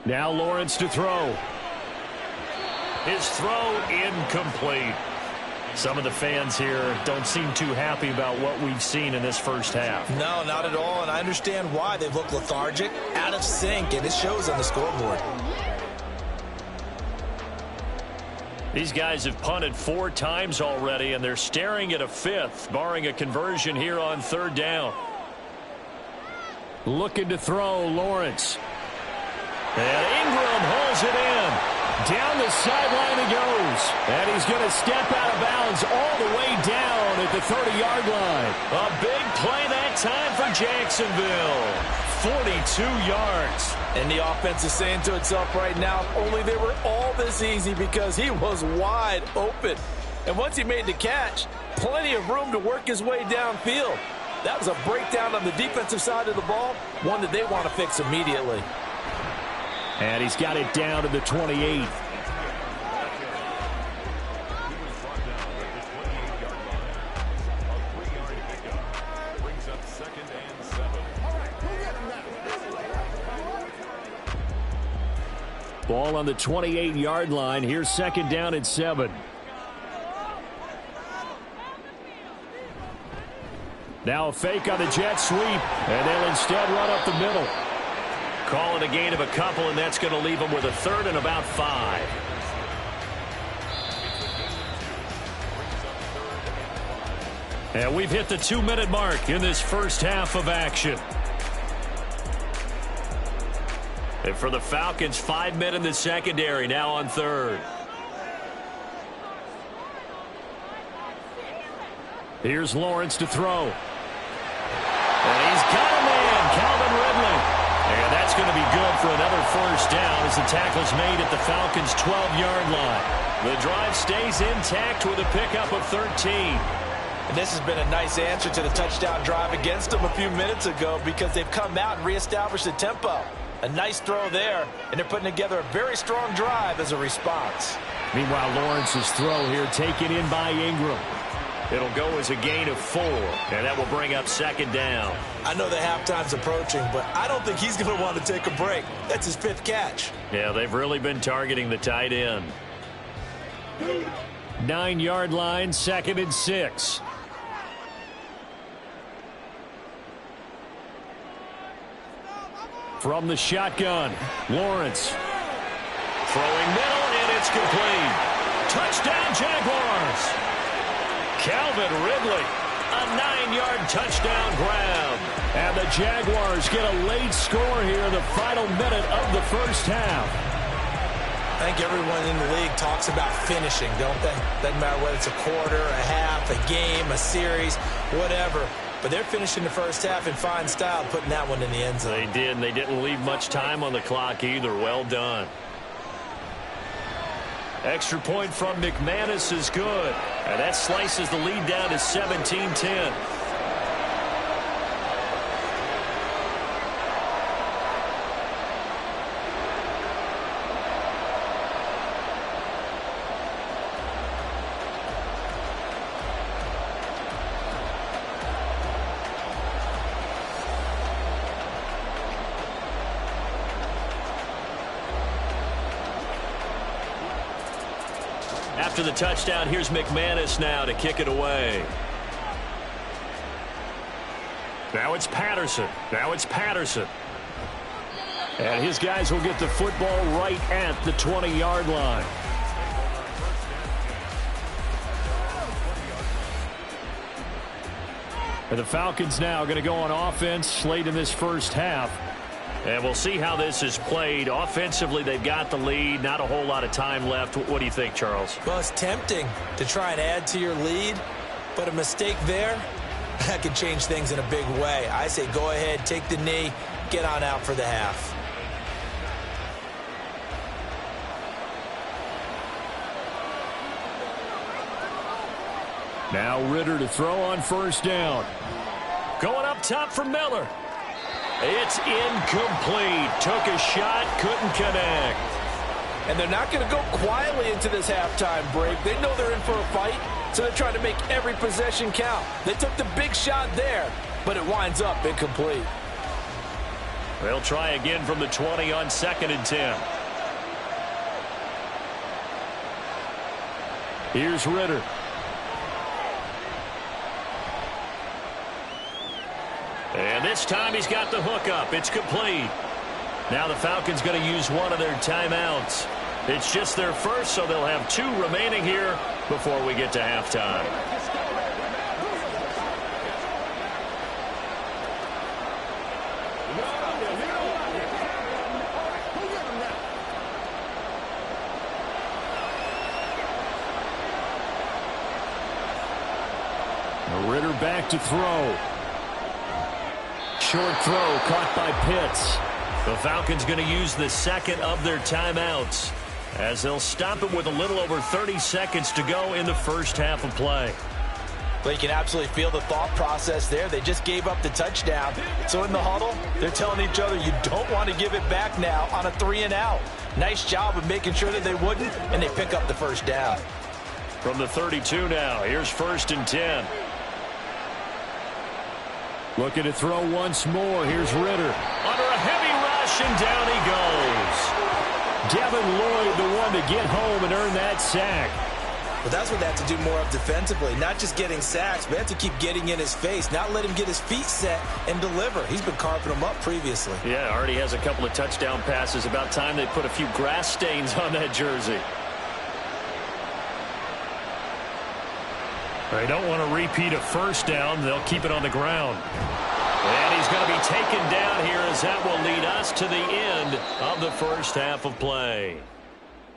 Now Lawrence to throw. His throw incomplete. Some of the fans here don't seem too happy about what we've seen in this first half. No, not at all, and I understand why. They've looked lethargic, out of sync, and it shows on the scoreboard. These guys have punted 4 times already, and they're staring at a 5th, barring a conversion here on third down. Looking to throw, Lawrence. And Ingram holds it in. Down the sideline he goes. And he's going to step out of bounds all the way down at the 30-yard line. A big play that time for Jacksonville. 42 yards. And the offense is saying to itself right now, only they were all this easy because he was wide open. And once he made the catch, plenty of room to work his way downfield. That was a breakdown on the defensive side of the ball, one that they want to fix immediately. And he's got it down to the 28. Ball on the 28-yard line. Here's second down and 7. Now a fake on the jet sweep, and they'll instead run up the middle. Calling a gain of a couple, and that's going to leave them with a third and about 5. And we've hit the 2-minute mark in this first half of action. And for the Falcons, 5 men in the secondary, now on third. Here's Lawrence to throw. And he's got a man, Calvin Ridley. And that's going to be good for another first down as the tackle's made at the Falcons' 12-yard line. The drive stays intact with a pickup of 13. And this has been a nice answer to the touchdown drive against them a few minutes ago because they've come out and reestablished the tempo. A nice throw there, and they're putting together a very strong drive as a response. Meanwhile, Lawrence's throw here taken in by Ingram. It'll go as a gain of 4, and that will bring up second down. I know the halftime's approaching, but I don't think he's going to want to take a break. That's his 5th catch. Yeah, they've really been targeting the tight end. 9-yard line, second and 6. From the shotgun, Lawrence. Throwing middle, and it's complete. Touchdown, Jaguars. Calvin Ridley, a 9-yard touchdown grab. And the Jaguars get a late score here in the final minute of the first half. I think everyone in the league talks about finishing, don't they? Doesn't matter whether it's a quarter, a half, a game, a series, whatever. But they're finishing the first half in fine style, putting that one in the end zone. They did, and they didn't leave much time on the clock either. Well done. Extra point from McManus is good. And that slices the lead down to 17-10. After the touchdown, here's McManus now to kick it away. Now it's Patterson. And his guys will get the football right at the 20-yard line. And the Falcons now going to go on offense late in this first half. And we'll see how this is played. Offensively, they've got the lead. Not a whole lot of time left. What do you think, Charles? Well, it's tempting to try and add to your lead, but a mistake there, that could change things in a big way. I say go ahead, take the knee, get on out for the half. Now Ritter to throw on first down. Going up top for Miller. It's incomplete. Took a shot, couldn't connect. And they're not going to go quietly into this halftime break. They know they're in for a fight, so they're trying to make every possession count. They took the big shot there, but it winds up incomplete. They'll try again from the 20 on 2nd and 10. Here's Ritter. And this time he's got the hook up. It's complete. Now the Falcons going to use one of their timeouts. It's just their first, so they'll have 2 remaining here before we get to halftime. Ritter back to throw. Short throw caught by Pitts. The Falcons going to use the second of their timeouts. as they'll stop it with a little over 30 seconds to go in the first half of play. But you can absolutely feel the thought process there. They just gave up the touchdown. So in the huddle, they're telling each other, you don't want to give it back now on a 3-and-out. Nice job of making sure that they wouldn't, and they pick up the first down. From the 32 now, here's 1st and 10. Looking to throw once more. Here's Ritter. Under a heavy rush, and down he goes. Devin Lloyd, the one to get home and earn that sack. But that's what they have to do more of defensively. Not just getting sacks, but they have to keep getting in his face. Not let him get his feet set and deliver. He's been carving them up previously. Yeah, already has a couple of touchdown passes. About time they put a few grass stains on that jersey. They don't want to repeat a first down. They'll keep it on the ground. And he's going to be taken down here as that will lead us to the end of the first half of play.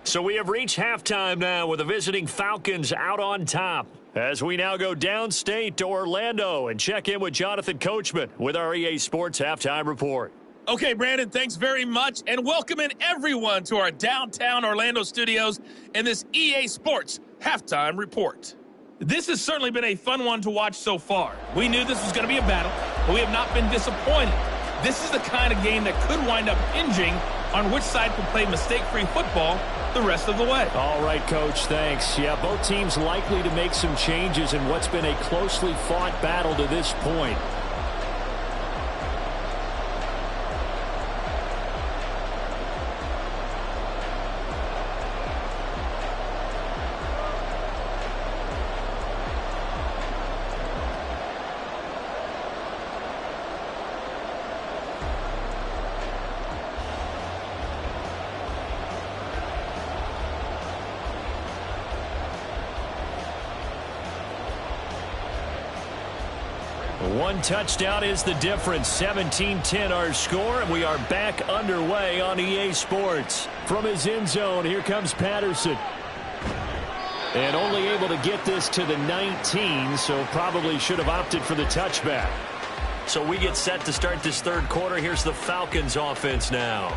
So we have reached halftime now with the visiting Falcons out on top as we now go downstate to Orlando and check in with Jonathan Coachman with our EA Sports Halftime Report. Okay, Brandon, thanks very much, and welcome in everyone to our downtown Orlando studios and this EA Sports Halftime Report. This has certainly been a fun one to watch so far. We knew this was going to be a battle, but we have not been disappointed. This is the kind of game that could wind up hinging on which side can play mistake-free football the rest of the way. All right, Coach, thanks. Yeah, both teams likely to make some changes in what's been a closely fought battle to this point. One touchdown is the difference. 17-10 our score, and we are back underway on EA Sports. From his end zone, here comes Patterson. And only able to get this to the 19, so probably should have opted for the touchback. So we get set to start this third quarter. Here's the Falcons offense now.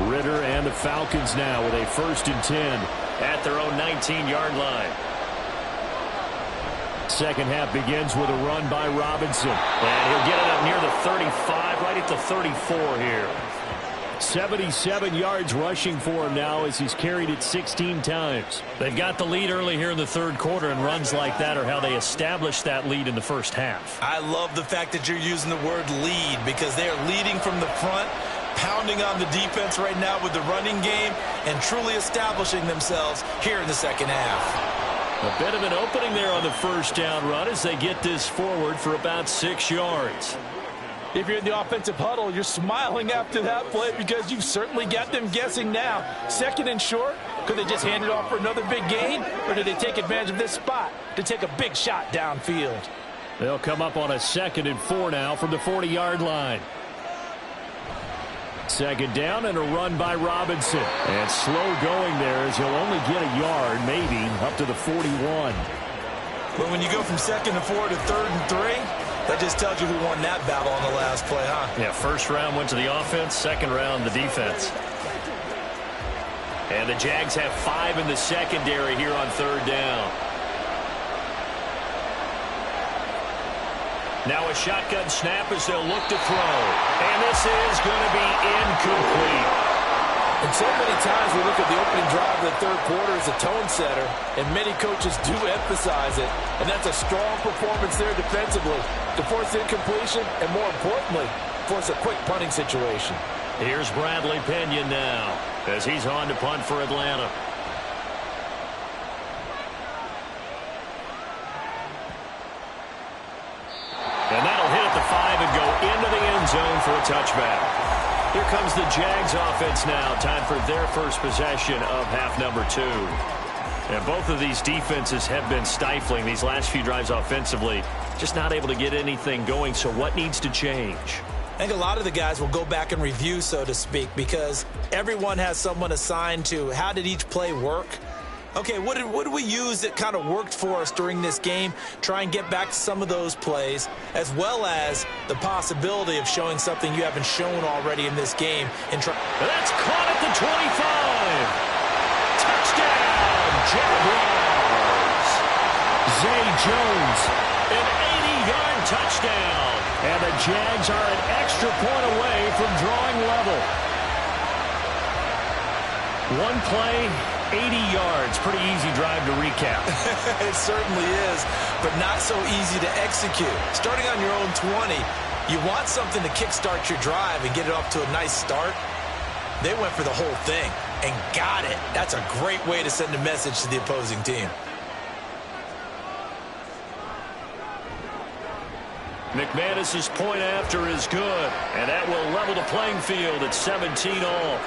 Ritter and the Falcons now with a 1st and 10 at their own 19-yard line. Second half begins with a run by Robinson. And he'll get it up near the 35, right at the 34 here. 77 yards rushing for him now as he's carried it 16 times. They've got the lead early here in the third quarter, and runs like that are how they establish that lead in the first half. I love the fact that you're using the word lead because they are leading from the front, pounding on the defense right now with the running game and truly establishing themselves here in the second half. A bit of an opening there on the first down run as they get this forward for about 6 yards. If you're in the offensive huddle, you're smiling after that play because you've certainly got them guessing now. 2nd and short, could they just hand it off for another big gain, or do they take advantage of this spot to take a big shot downfield? They'll come up on a 2nd and 4 now from the 40-yard line. Second down and a run by Robinson. And slow going there as he'll only get a yard, maybe, up to the 41. But when you go from 2nd and 4 to 3rd and 3, that just tells you who won that battle on the last play, huh? Yeah, first round went to the offense, second round the defense. And the Jags have 5 in the secondary here on 3rd down. Now a shotgun snap as they'll look to throw. And this is going to be incomplete. And so many times we look at the opening drive of the third quarter as a tone setter, and many coaches do emphasize it. And that's a strong performance there defensively to force incompletion and, more importantly, force a quick punting situation. Here's Bradley Pinion now as he's on to punt for Atlanta. And that'll hit at the 5 and go into the end zone for a touchback. Here comes the Jags offense now. Time for their first possession of half number 2. And both of these defenses have been stifling these last few drives offensively. Just not able to get anything going. So what needs to change? I think a lot of the guys will go back and review, so to speak, because everyone has someone assigned to how did each play work. Okay, what did we use that kind of worked for us during this game? Try and get back to some of those plays, as well as the possibility of showing something you haven't shown already in this game. That's caught at the 25. Touchdown, Jaguars. Zay Jones, an 80-yard touchdown. And the Jags are an extra point away from drawing level. One play, 80 yards. Pretty easy drive to recap. It certainly is, but not so easy to execute. Starting on your own 20, you want something to kickstart your drive and get it off to a nice start. They went for the whole thing and got it. That's a great way to send a message to the opposing team. McManus's point after is good, and that will level the playing field at 17 all.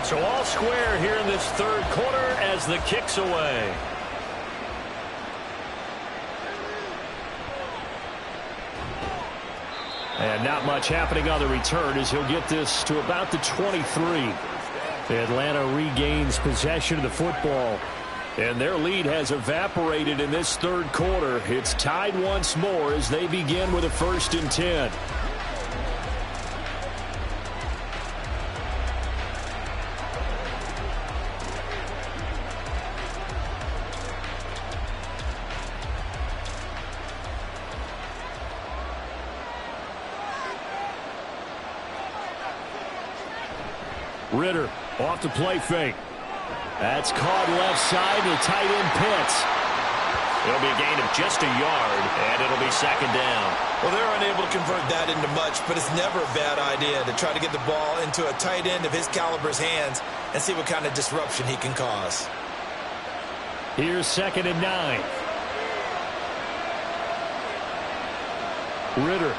So all square here in this third quarter as the kick's away. And not much happening on the return as he'll get this to about the 23. Atlanta regains possession of the football. And their lead has evaporated in this third quarter. It's tied once more as they begin with a 1st and 10. Ritter off the play fake. That's caught left side to tight end Pitts. It'll be a gain of just a yard, and it'll be 2nd down. Well, they're unable to convert that into much, but it's never a bad idea to try to get the ball into a tight end of his caliber's hands and see what kind of disruption he can cause. Here's 2nd and 9. Ritter.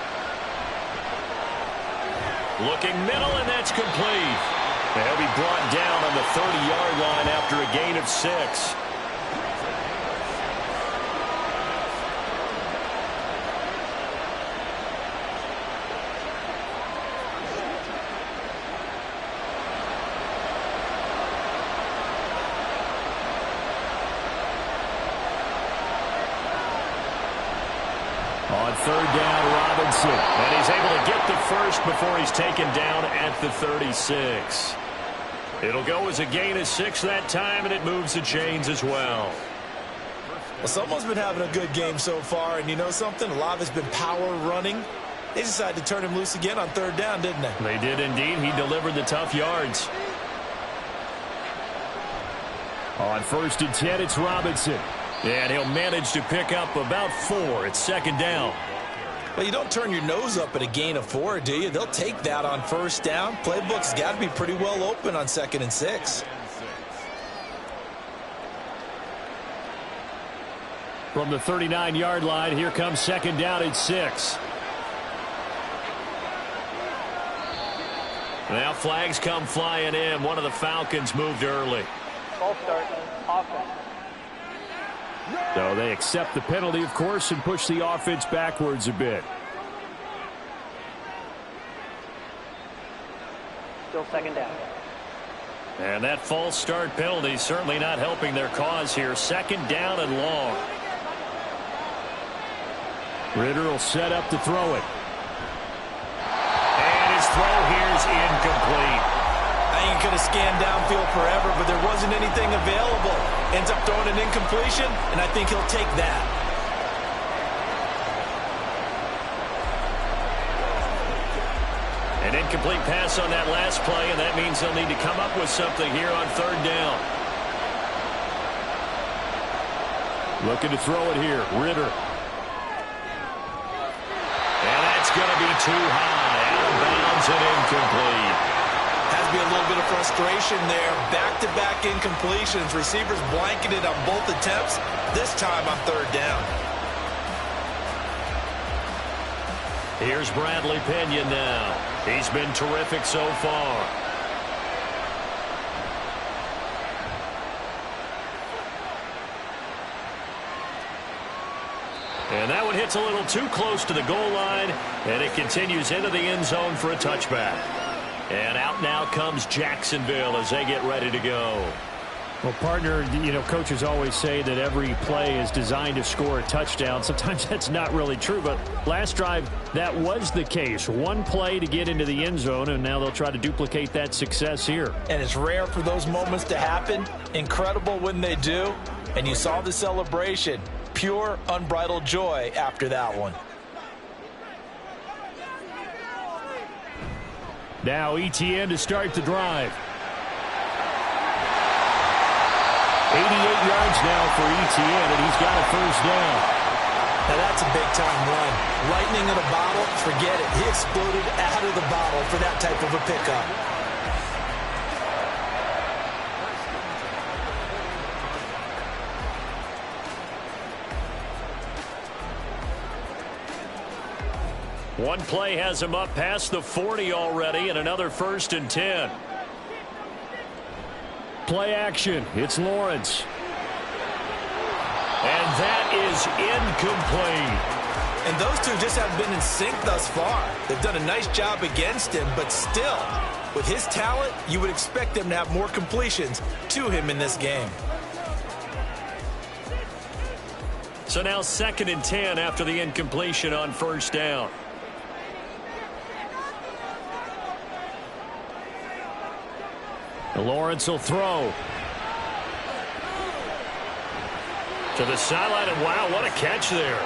Looking middle, and that's complete. He'll be brought down on the 30-yard line after a gain of 6. On 3rd down, Robinson. And he's able to get the first before he's taken down at the 36. It'll go as a gain of 6 that time, and it moves the chains as well. Well, someone's been having a good game so far, and you know something? A lot of it's been power running. They decided to turn him loose again on 3rd down, didn't they? They did indeed. He delivered the tough yards. On 1st and 10, it's Robinson. And he'll manage to pick up about 4. It's 2nd down. Well, you don't turn your nose up at a gain of 4, do you? They'll take that on 1st down. Playbook's got to be pretty well open on 2nd and 6. From the 39-yard line, here comes 2nd down and 6. Now flags come flying in. One of the Falcons moved early. Ball start, offense. So they accept the penalty, of course, and push the offense backwards a bit. Still 2nd down. And that false start penalty certainly not helping their cause here. 2nd down and long. Ritter will set up to throw it. And his throw here is incomplete. I think he could have scanned downfield forever, but there wasn't anything available. Ends up throwing an incompletion, and I think he'll take that. An incomplete pass on that last play, and that means they'll need to come up with something here on 3rd down. Looking to throw it here, Ritter. And that's going to be too high, out of bounds and incomplete. Has to be a little bit of frustration there. Back-to-back incompletions. Receivers blanketed on both attempts, this time on third down. Here's Bradley Pinion now. He's been terrific so far. And that one hits a little too close to the goal line, and it continues into the end zone for a touchback. And out now comes Jacksonville as they get ready to go. Well, partner, coaches always say that every play is designed to score a touchdown. Sometimes that's not really true, but last drive, that was the case. One play to get into the end zone, and now they'll try to duplicate that success here. And it's rare for those moments to happen. Incredible when they do. And you saw the celebration. Pure, unbridled joy after that one. Now ETN to start the drive. 88 yards now for ETN, and he's got a first down. Now that's a big-time run. Lightning in a bottle, forget it. He exploded out of the bottle for that type of a pickup. One play has him up past the 40 already, and another 1st and 10. Play action. It's Lawrence. And that is incomplete. And those two just haven't been in sync thus far. They've done a nice job against him, but still, with his talent, you would expect them to have more completions to him in this game. So now 2nd and 10 after the incompletion on 1st down. Lawrence will throw. To the sideline, and wow, what a catch there.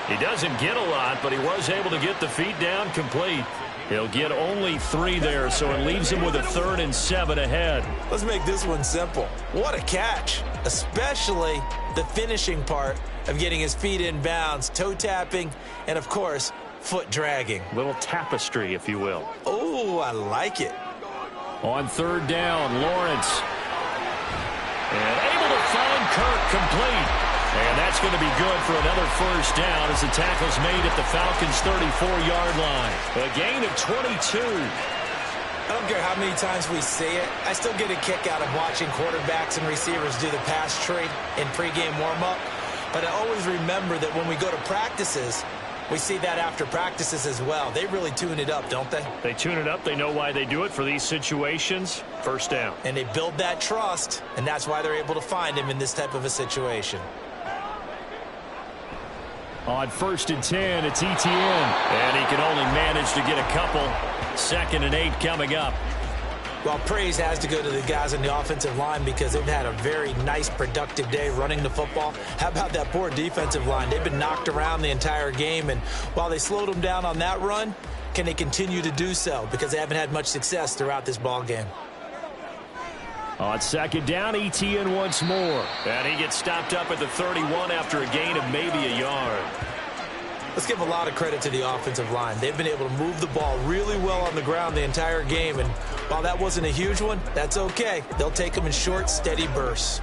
He doesn't get a lot, but he was able to get the feet down complete. He'll get only 3 there, so it leaves him with a 3rd and 7 ahead. Let's make this one simple. What a catch, especially the finishing part of getting his feet in bounds, toe tapping, and of course, foot dragging. Little tapestry, if you will. Oh, I like it. On 3rd down, Lawrence. And able to find Kirk complete. And that's going to be good for another 1st down as the tackle's made at the Falcons' 34-yard line. A gain of 22. I don't care how many times we see it. I still get a kick out of watching quarterbacks and receivers do the pass tree in pregame warm-up. But I always remember that when we go to practices, we see that after practices as well. They really tune it up, don't they? They tune it up. They know why they do it for these situations. 1st down. And they build that trust, and that's why they're able to find him in this type of a situation. On 1st and 10, it's ETN. And he can only manage to get a couple. 2nd and 8 coming up. Well, praise has to go to the guys on the offensive line because they've had a very nice, productive day running the football. How about that poor defensive line? They've been knocked around the entire game, and while they slowed them down on that run, can they continue to do so? Because they haven't had much success throughout this ball game. On 2nd down, ETN once more. And he gets stopped up at the 31 after a gain of maybe a yard. Let's give a lot of credit to the offensive line. They've been able to move the ball really well on the ground the entire game, and while that wasn't a huge one, that's okay. They'll take them in short, steady bursts.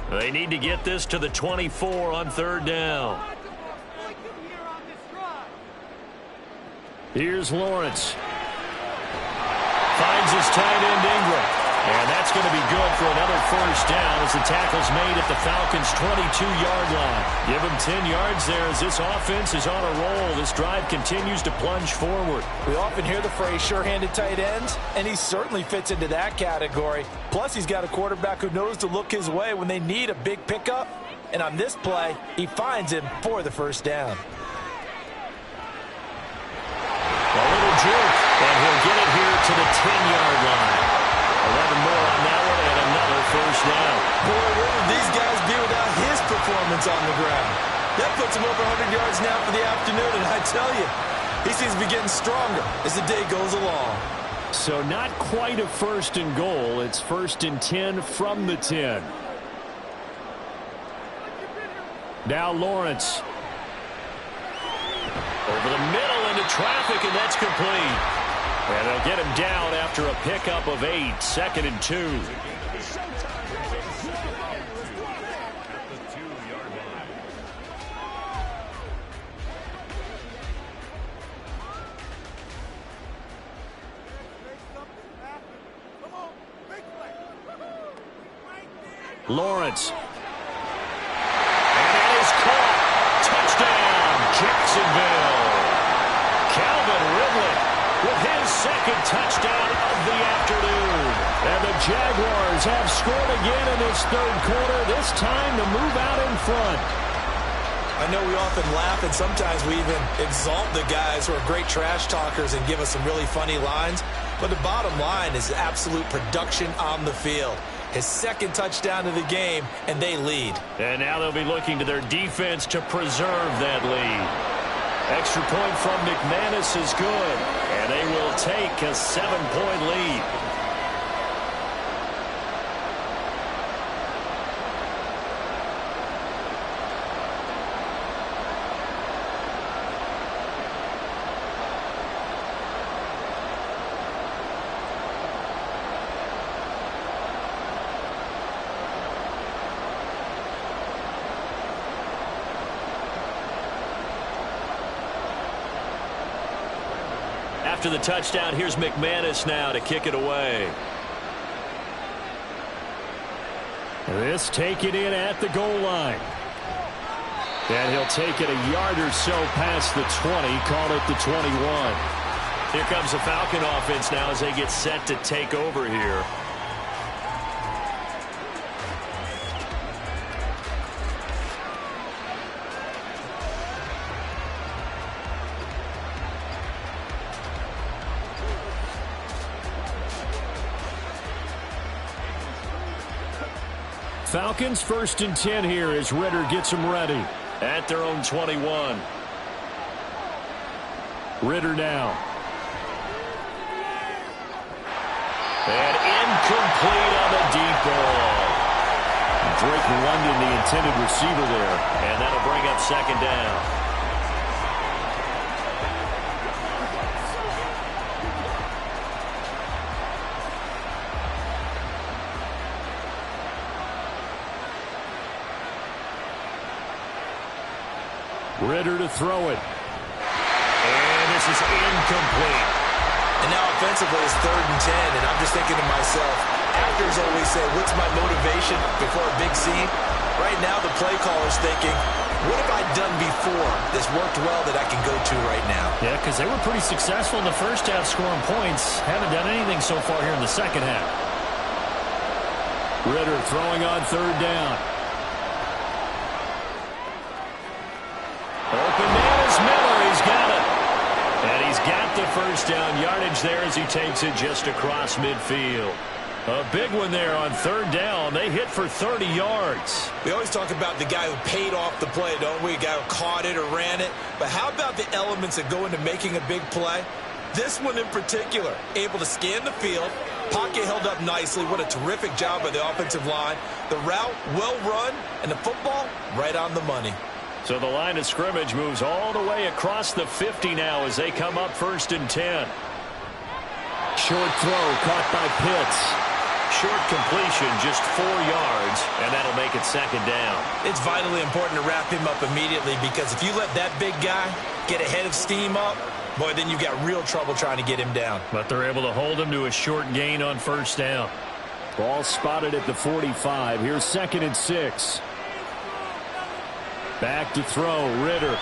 They need to get this to the 24 on 3rd down. Here's Lawrence. Finds his tight end Ingram. And that's going to be good for another 1st down as the tackle's made at the Falcons' 22-yard line. Give him 10 yards there as this offense is on a roll. This drive continues to plunge forward. We often hear the phrase sure-handed tight ends, and he certainly fits into that category. Plus, he's got a quarterback who knows to look his way when they need a big pickup. And on this play, he finds him for the 1st down. A little jerk, and he'll get it here to the 10-yard line. 11 more on that one, and another 1st down. Boy, where would these guys be without his performance on the ground? That puts him over 100 yards now for the afternoon, and I tell you, he seems to be getting stronger as the day goes along. So not quite a 1st and goal. It's 1st and 10 from the 10. Now Lawrence. Over the middle into traffic, and that's complete. And they'll get him down after a pickup of 8, 2nd and 2. Lawrence. And it is caught. Touchdown, Jacksonville. Calvin Ridley with his second touchdown of the afternoon. And the Jaguars have scored again in this third quarter, this time to move out in front. I know we often laugh, and sometimes we even exalt the guys who are great trash talkers and give us some really funny lines. But the bottom line is absolute production on the field. His second touchdown of the game, and they lead. And now they'll be looking to their defense to preserve that lead. Extra point from McManus is good, and they will take a 7-point lead. After the touchdown, here's McManus now to kick it away. This taken in at the goal line. And he'll take it a yard or so past the 20, call it the 21. Here comes the Falcon offense now as they get set to take over here. Falcons 1st and 10 here as Ritter gets them ready. At their own 21. Ritter now. And incomplete on the deep ball. Drake London, the intended receiver there. And that'll bring up 2nd down. Ritter to throw it. And this is incomplete. And now offensively it's 3rd and 10, and I'm just thinking to myself, actors always say, what's my motivation before a big scene? Right now the play caller's thinking, what have I done before that's worked well that I can go to right now? Yeah, because they were pretty successful in the first half scoring points. Haven't done anything so far here in the second half. Ritter throwing on 3rd down. Open man is Miller. He's got it. And he's got the 1st down yardage there as he takes it just across midfield. A big one there on 3rd down. They hit for 30 yards. We always talk about the guy who paid off the play, don't we? A guy who caught it or ran it. But how about the elements that go into making a big play? This one in particular, able to scan the field. Pocket held up nicely. What a terrific job by the offensive line. The route, well run, and the football, right on the money. So the line of scrimmage moves all the way across the 50 now as they come up 1st and 10. Short throw caught by Pitts. Short completion, just 4 yards, and that'll make it 2nd down. It's vitally important to wrap him up immediately because if you let that big guy get ahead of steam up, boy, then you've got real trouble trying to get him down. But they're able to hold him to a short gain on 1st down. Ball spotted at the 45. Here's 2nd and 6. Back to throw, Ritter.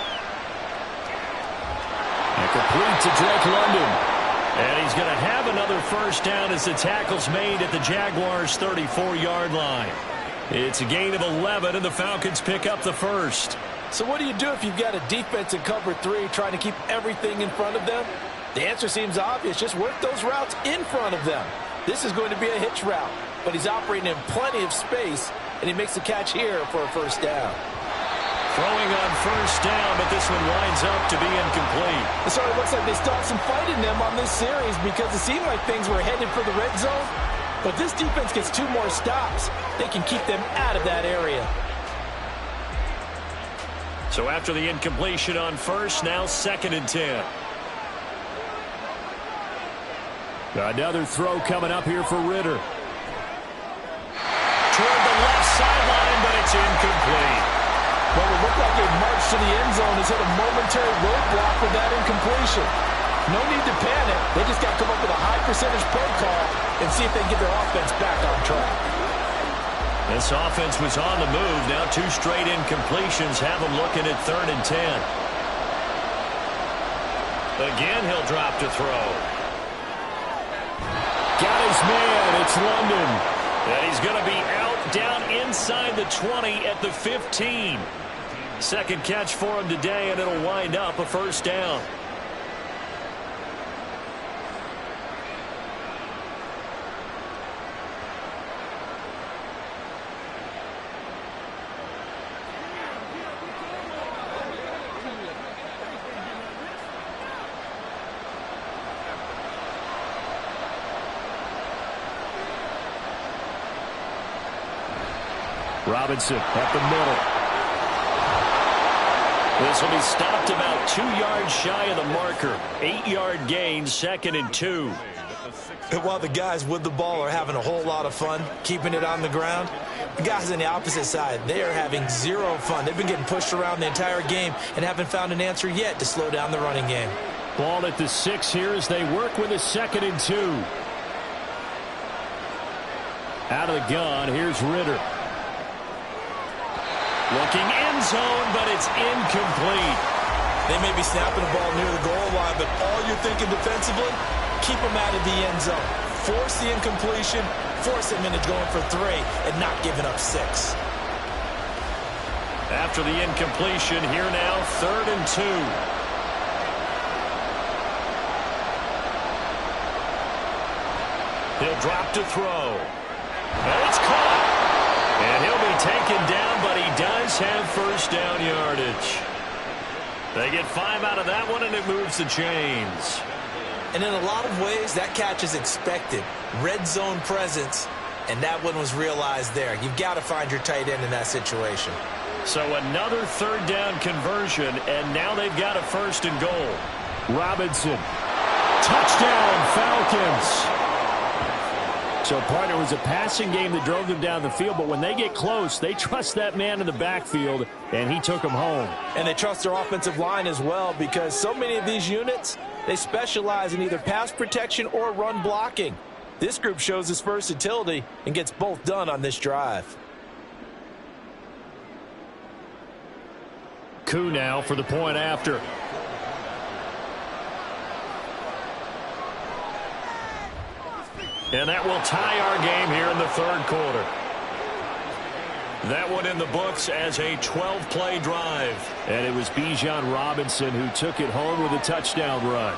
And complete to Drake London. And he's going to have another 1st down as the tackle's made at the Jaguars' 34-yard line. It's a gain of 11, and the Falcons pick up the 1st. So what do you do if you've got a defense in cover 3 trying to keep everything in front of them? The answer seems obvious. Just work those routes in front of them. This is going to be a hitch route, but he's operating in plenty of space, and he makes the catch here for a 1st down. Throwing on 1st down, but this one winds up to be incomplete. It sort of looks like they still have some fight in them on this series because it seemed like things were headed for the red zone. But this defense gets 2 more stops. They can keep them out of that area. So after the incompletion on 1st, now 2nd and 10. Another throw coming up here for Ritter. Toward the left sideline, but it's incomplete. Well, it looked like a march to the end zone has hit a momentary roadblock with that incompletion. No need to panic. They just got to come up with a high percentage play call and see if they can get their offense back on track. This offense was on the move. Now 2 straight incompletions have them looking at 3rd and 10. Again, he'll drop to throw. Got his man. It's London. And he's going to be out down inside the 20 at the 15. Second catch for him today, and it'll wind up a first down. Robinson at the middle. This will be stopped about 2 yards shy of the marker. 8-yard gain, 2nd and 2. And while the guys with the ball are having a whole lot of fun keeping it on the ground, the guys on the opposite side, they are having zero fun. They've been getting pushed around the entire game and haven't found an answer yet to slow down the running game. Ball at the 6 here as they work with a 2nd and 2. Out of the gun, here's Ritter. Looking end zone, but it's incomplete. They may be snapping the ball near the goal line, but all you're thinking defensively, keep them out of the end zone. Force the incompletion, force them into going for 3 and not giving up 6. After the incompletion, here now, 3rd and 2. He'll drop to throw. And it's caught. And he'll be taken down, but he does have first down yardage. They get 5 out of that one, and it moves the chains. And in a lot of ways, that catch is expected. Red zone presence, and that one was realized there. You've got to find your tight end in that situation. So another 3rd down conversion, and now they've got a 1st and goal. Robinson. Touchdown, Falcons. So, partner, it was a passing game that drove them down the field, but when they get close, they trust that man in the backfield, and he took them home. And they trust their offensive line as well, because so many of these units, they specialize in either pass protection or run blocking. This group shows its versatility and gets both done on this drive. Koo now for the point after. And that will tie our game here in the 3rd quarter. That one in the books as a 12-play drive. And it was Bijan Robinson who took it home with a touchdown run.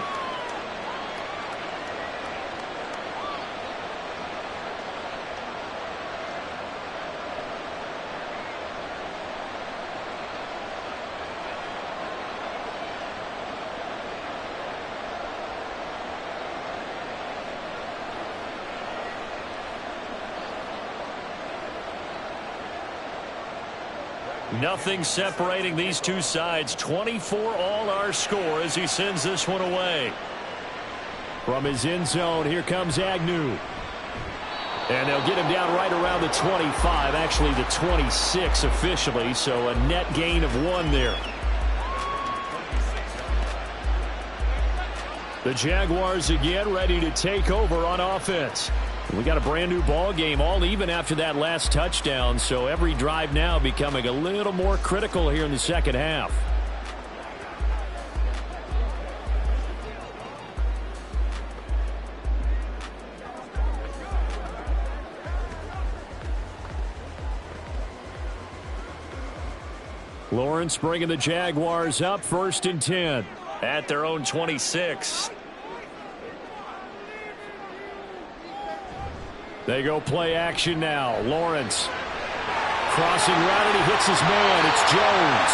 Nothing separating these two sides. 24 all our score as he sends this one away. From his end zone, here comes Agnew. And they'll get him down right around the 25, actually the 26 officially, so a net gain of 1 there. The Jaguars again ready to take over on offense. We got a brand new ball game, all even after that last touchdown, so every drive now becoming a little more critical here in the second half. Lawrence bringing the Jaguars up, 1st and 10. At their own 26. They go play action now. Lawrence crossing route, and he hits his man. It's Jones.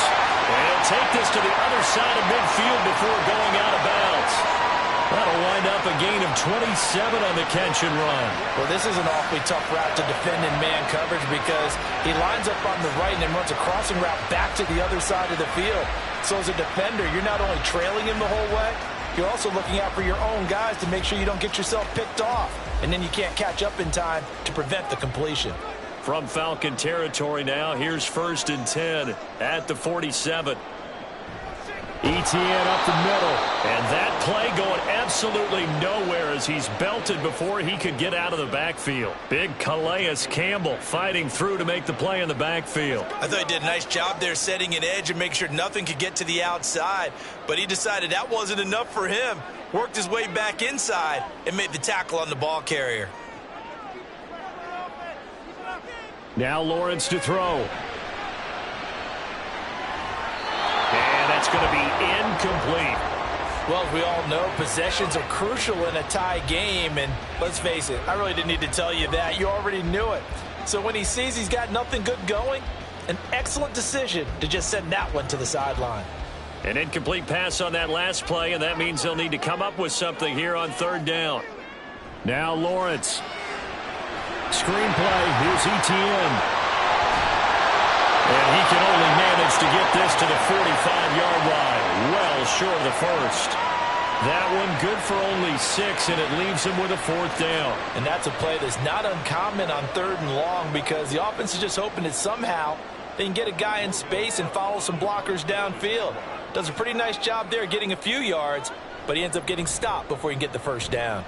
And he'll take this to the other side of midfield before going out of bounds. That'll wind up a gain of 27 on the catch and run. Well, this is an awfully tough route to defend in man coverage because he lines up on the right and then runs a crossing route back to the other side of the field. So as a defender, you're not only trailing him the whole way, you're also looking out for your own guys to make sure you don't get yourself picked off. And then you can't catch up in time to prevent the completion. From Falcon territory now, here's 1st and 10 at the 47. ETN up the middle. And that play going absolutely nowhere as he's belted before he could get out of the backfield. Big Calais Campbell fighting through to make the play in the backfield. I thought he did a nice job there setting an edge and making sure nothing could get to the outside. But he decided that wasn't enough for him. Worked his way back inside and made the tackle on the ball carrier. Now Lawrence to throw. And that's going to be incomplete. Well, as we all know, possessions are crucial in a tie game. And let's face it, I really didn't need to tell you that. You already knew it. So when he sees he's got nothing good going, an excellent decision to just send that one to the sideline. An incomplete pass on that last play, and that means they'll need to come up with something here on 3rd down. Now Lawrence. Screenplay. Here's ETN. And he can only manage to get this to the 45-yard line. Well short of the first. That one good for only 6, and it leaves him with a 4th down. And that's a play that's not uncommon on 3rd and long because the offense is just hoping that somehow they can get a guy in space and follow some blockers downfield. Does a pretty nice job there getting a few yards, but he ends up getting stopped before he can get the 1st down.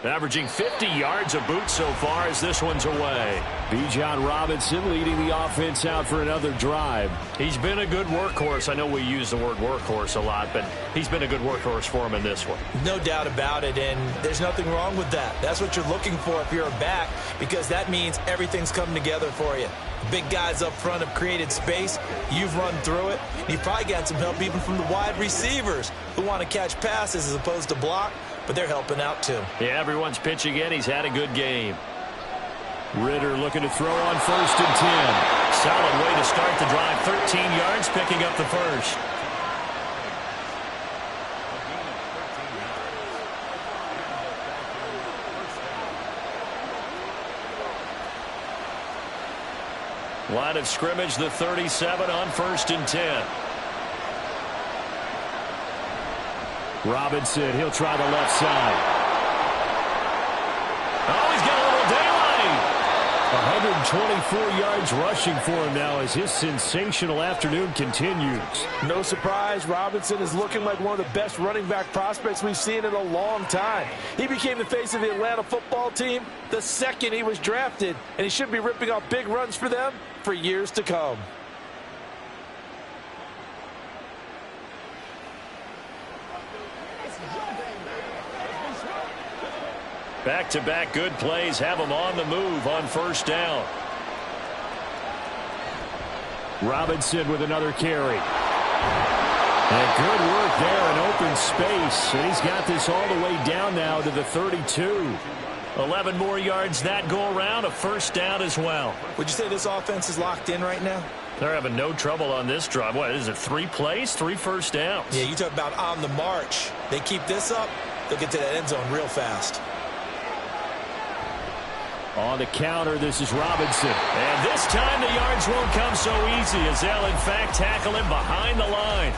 Averaging 50 yards a boot so far as this one's away. Bijan Robinson leading the offense out for another drive. He's been a good workhorse. I know we use the word workhorse a lot, but he's been a good workhorse for him in this one. No doubt about it, and there's nothing wrong with that. That's what you're looking for if you're a back, because that means everything's coming together for you. Big guys up front have created space. You've run through it. You've probably got some help even from the wide receivers who want to catch passes as opposed to block, but they're helping out too. Yeah, everyone's pitching in. He's had a good game. Ritter looking to throw on 1st and 10. Solid way to start the drive. 13 yards, picking up the first. Line of scrimmage, the 37 on 1st and 10. Robinson, he'll try the left side. Oh, he's got a little daylight. 124 yards rushing for him now as his sensational afternoon continues. No surprise, Robinson is looking like one of the best running back prospects we've seen in a long time. He became the face of the Atlanta football team the second he was drafted, and he should be ripping off big runs for them for years to come. Back-to-back good plays have him on the move on 1st down. Robinson with another carry. And good work there in open space. And he's got this all the way down now to the 32. 11 more yards that go around, a 1st down as well. Would you say this offense is locked in right now? They're having no trouble on this drive. What is it, 3 plays, 3 first downs? Yeah, you talk about on the march. They keep this up, they'll get to that end zone real fast. On the counter, this is Robinson. And this time the yards won't come so easy as they'll, in fact, tackle him behind the line.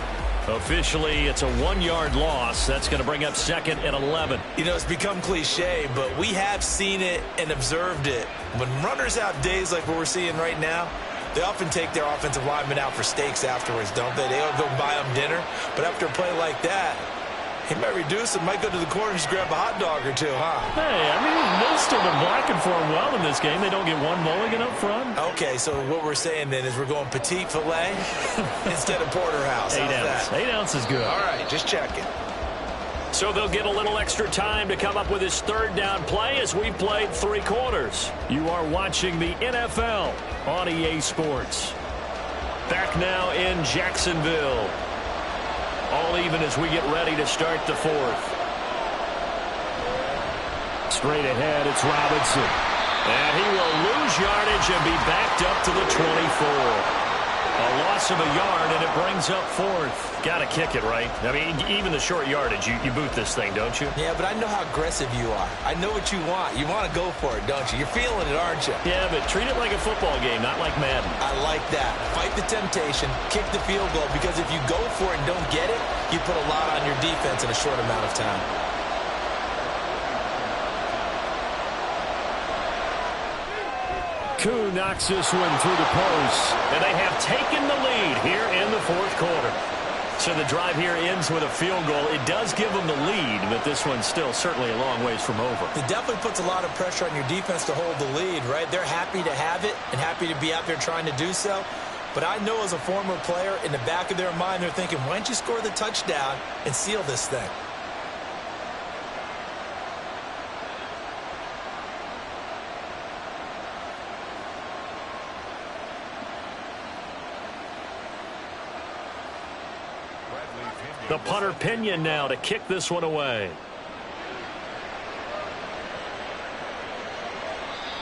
Officially, it's a 1-yard loss. That's going to bring up 2nd and 11. You know, it's become cliche, but we have seen it and observed it. When runners have days like what we're seeing right now, they often take their offensive linemen out for steaks afterwards, don't they? They all go buy them dinner. But after a play like that, he might reduce it, might go to the corner and just grab a hot dog or two, huh? Hey, I mean, they've still been blocking for him well in this game. They don't get one mulligan up front. Okay, so what we're saying then is we're going petite filet instead of porterhouse. 8 ounce. 8 ounce is good. All right, just checking. So they'll get a little extra time to come up with his 3rd down play as we played 3 quarters. You are watching the NFL on EA Sports. Back now in Jacksonville. All even as we get ready to start the 4th. Straight ahead, it's Robinson. And he will lose yardage and be backed up to the 24. A loss of a yard, and it brings up fourth. Got to kick it, right? I mean, even the short yardage, you boot this thing, don't you? Yeah, but I know how aggressive you are. I know what you want. You want to go for it, don't you? You're feeling it, aren't you? Yeah, but treat it like a football game, not like Madden. I like that. Fight the temptation, kick the field goal, because if you go for it and don't get it, you put a lot on your defense in a short amount of time. Koo knocks this one through the post. And they have taken the lead here in the fourth quarter. So the drive here ends with a field goal. It does give them the lead, but this one's still certainly a long ways from over. It definitely puts a lot of pressure on your defense to hold the lead, right? They're happy to have it and happy to be out there trying to do so. But I know as a former player, in the back of their mind, they're thinking, why don't you score the touchdown and seal this thing? The punter Pinion now to kick this one away.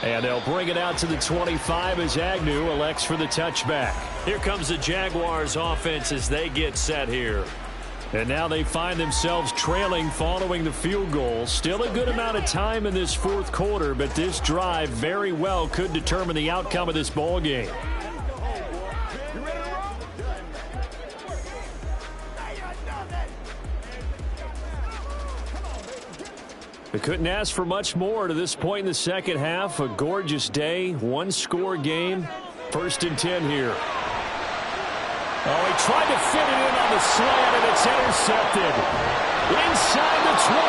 And they'll bring it out to the 25 as Agnew elects for the touchback. Here comes the Jaguars offense as they get set here. And now they find themselves trailing following the field goal. Still a good amount of time in this fourth quarter, but this drive very well could determine the outcome of this ball game. They couldn't ask for much more to this point in the second half. A gorgeous day, one-score game. 1st and 10 here. Oh, he tried to fit it in on the slant, and it's intercepted. Inside the 20.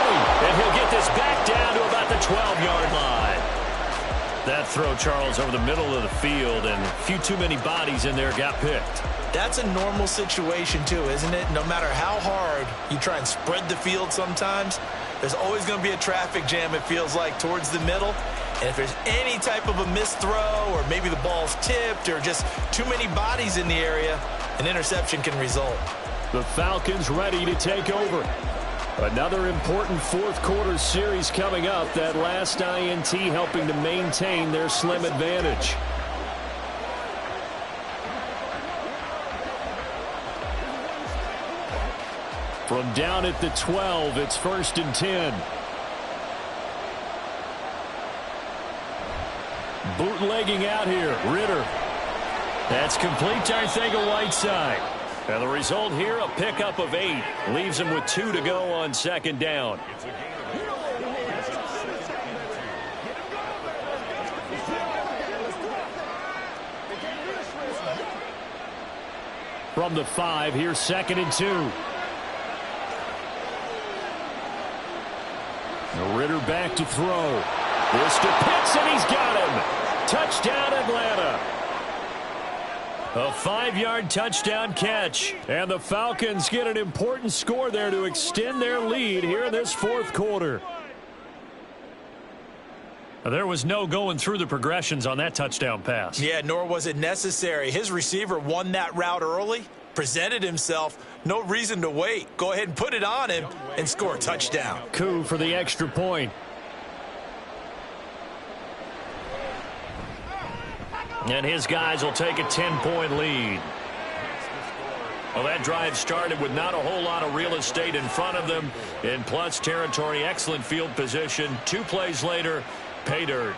And he'll get this back down to about the 12-yard line. That throw, Charles, over the middle of the field, and a few too many bodies in there got picked. That's a normal situation, too, isn't it? No matter how hard you try and spread the field sometimes, there's always going to be a traffic jam, it feels like, towards the middle. And if there's any type of a missed throw or maybe the ball's tipped or just too many bodies in the area, an interception can result. The Falcons ready to take over. Another important fourth quarter series coming up. That last INT helping to maintain their slim advantage. From down at the 12, it's 1st and 10. Bootlegging out here, Ritter. That's complete to Arcega-Whiteside. And the result here, a pickup of 8. Leaves him with 2 to go on 2nd down. From the 5, here's 2nd and 2. Ritter back to throw. This to Pitts, and he's got him. Touchdown, Atlanta. A 5-yard touchdown catch. And the Falcons get an important score there to extend their lead here in this fourth quarter. There was no going through the progressions on that touchdown pass. Yeah, nor was it necessary. His receiver won that route early, presented himself. No reason to wait. Go ahead and put it on him and score a touchdown. Koo for the extra point. And his guys will take a 10-point lead. Well, that drive started with not a whole lot of real estate in front of them. In plus territory, excellent field position. 2 plays later, pay dirt.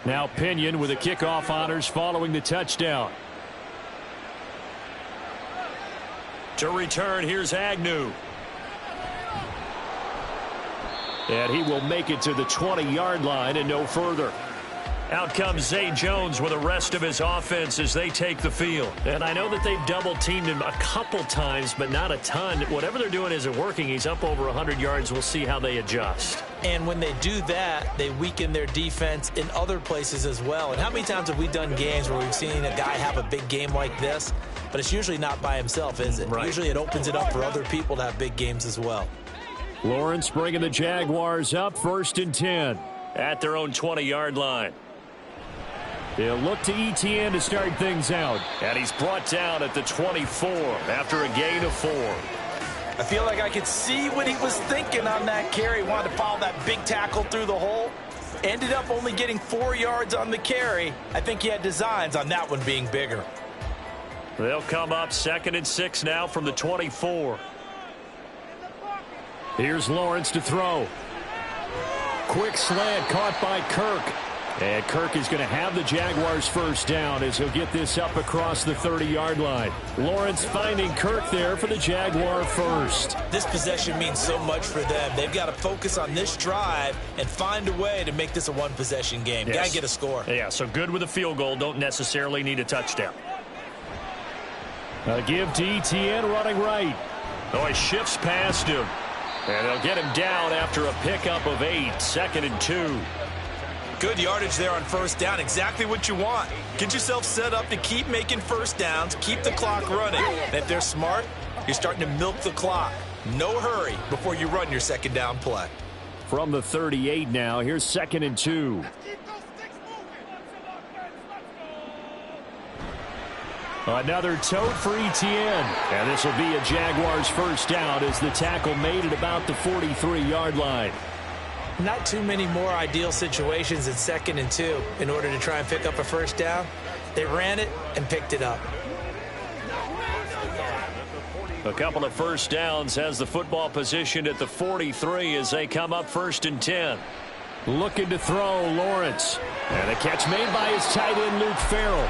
Now Pinion with the kickoff honors following the touchdown. To return, here's Agnew. And he will make it to the 20-yard line and no further. Out comes Zay Jones with the rest of his offense as they take the field. And I know that they've double-teamed him a couple times, but not a ton. Whatever they're doing isn't working. He's up over 100 yards. We'll see how they adjust. And when they do that, they weaken their defense in other places as well. And how many times have we done games where we've seen a guy have a big game like this, but it's usually not by himself, is it? Right. Usually it opens it up for other people to have big games as well. Lawrence bringing the Jaguars up, 1st and 10. At their own 20-yard line. They'll look to ETN to start things out. And he's brought down at the 24 after a gain of 4. I feel like I could see what he was thinking on that carry. Wanted to follow that big tackle through the hole. Ended up only getting 4 yards on the carry. I think he had designs on that one being bigger. They'll come up 2nd and 6 now from the 24. Here's Lawrence to throw. Quick slant caught by Kirk. And Kirk is going to have the Jaguars first down as he'll get this up across the 30-yard line. Lawrence finding Kirk there for the Jaguar first. This possession means so much for them. They've got to focus on this drive and find a way to make this a one-possession game. Yes. Got to get a score. Yeah, so good with a field goal. Don't necessarily need a touchdown. A give to ETN running right. Oh, he shifts past him. And they'll get him down after a pickup of 8, 2nd and 2. Good yardage there on first down. Exactly what you want. Get yourself set up to keep making first downs, keep the clock running. And if they're smart, you're starting to milk the clock. No hurry before you run your second down play. From the 38 now, here's 2nd and 2. Another tote for ETN. And this will be a Jaguars first down as the tackle made at about the 43-yard line. Not too many more ideal situations in 2nd and 2 in order to try and pick up a first down. They ran it and picked it up. A couple of first downs has the football positioned at the 43 as they come up 1st and 10. Looking to throw, Lawrence. And a catch made by his tight end, Luke Farrell.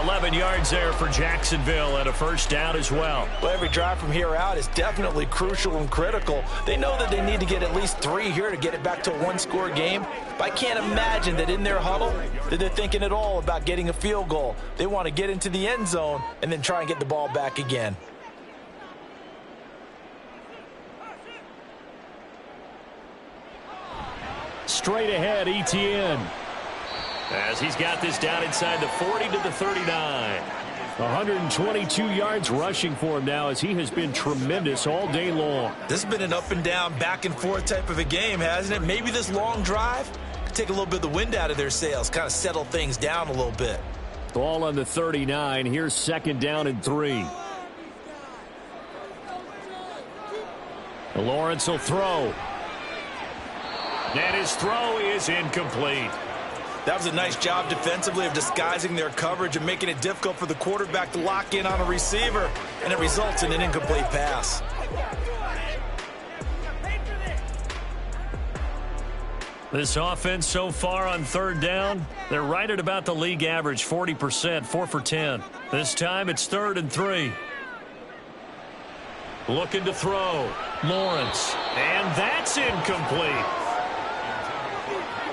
11 yards there for Jacksonville and a first down as well. Well, every drive from here out is definitely crucial and critical. They know that they need to get at least 3 here to get it back to a one-score game. But I can't imagine that in their huddle that they're thinking at all about getting a field goal. They want to get into the end zone and then try and get the ball back again. Straight ahead, ETN. As he's got this down inside the 40 to the 39. 122 yards rushing for him now as he has been tremendous all day long. This has been an up and down, back and forth type of a game, hasn't it? Maybe this long drive could take a little bit of the wind out of their sails, kind of settle things down a little bit. Ball on the 39. Here's 2nd down and 3. Lawrence will throw. And his throw is incomplete. That was a nice job defensively of disguising their coverage and making it difficult for the quarterback to lock in on a receiver, and it results in an incomplete pass. This offense so far on 3rd down, they're right at about the league average, 40%, 4 for 10. This time it's 3rd and 3. Looking to throw, Lawrence, and that's incomplete.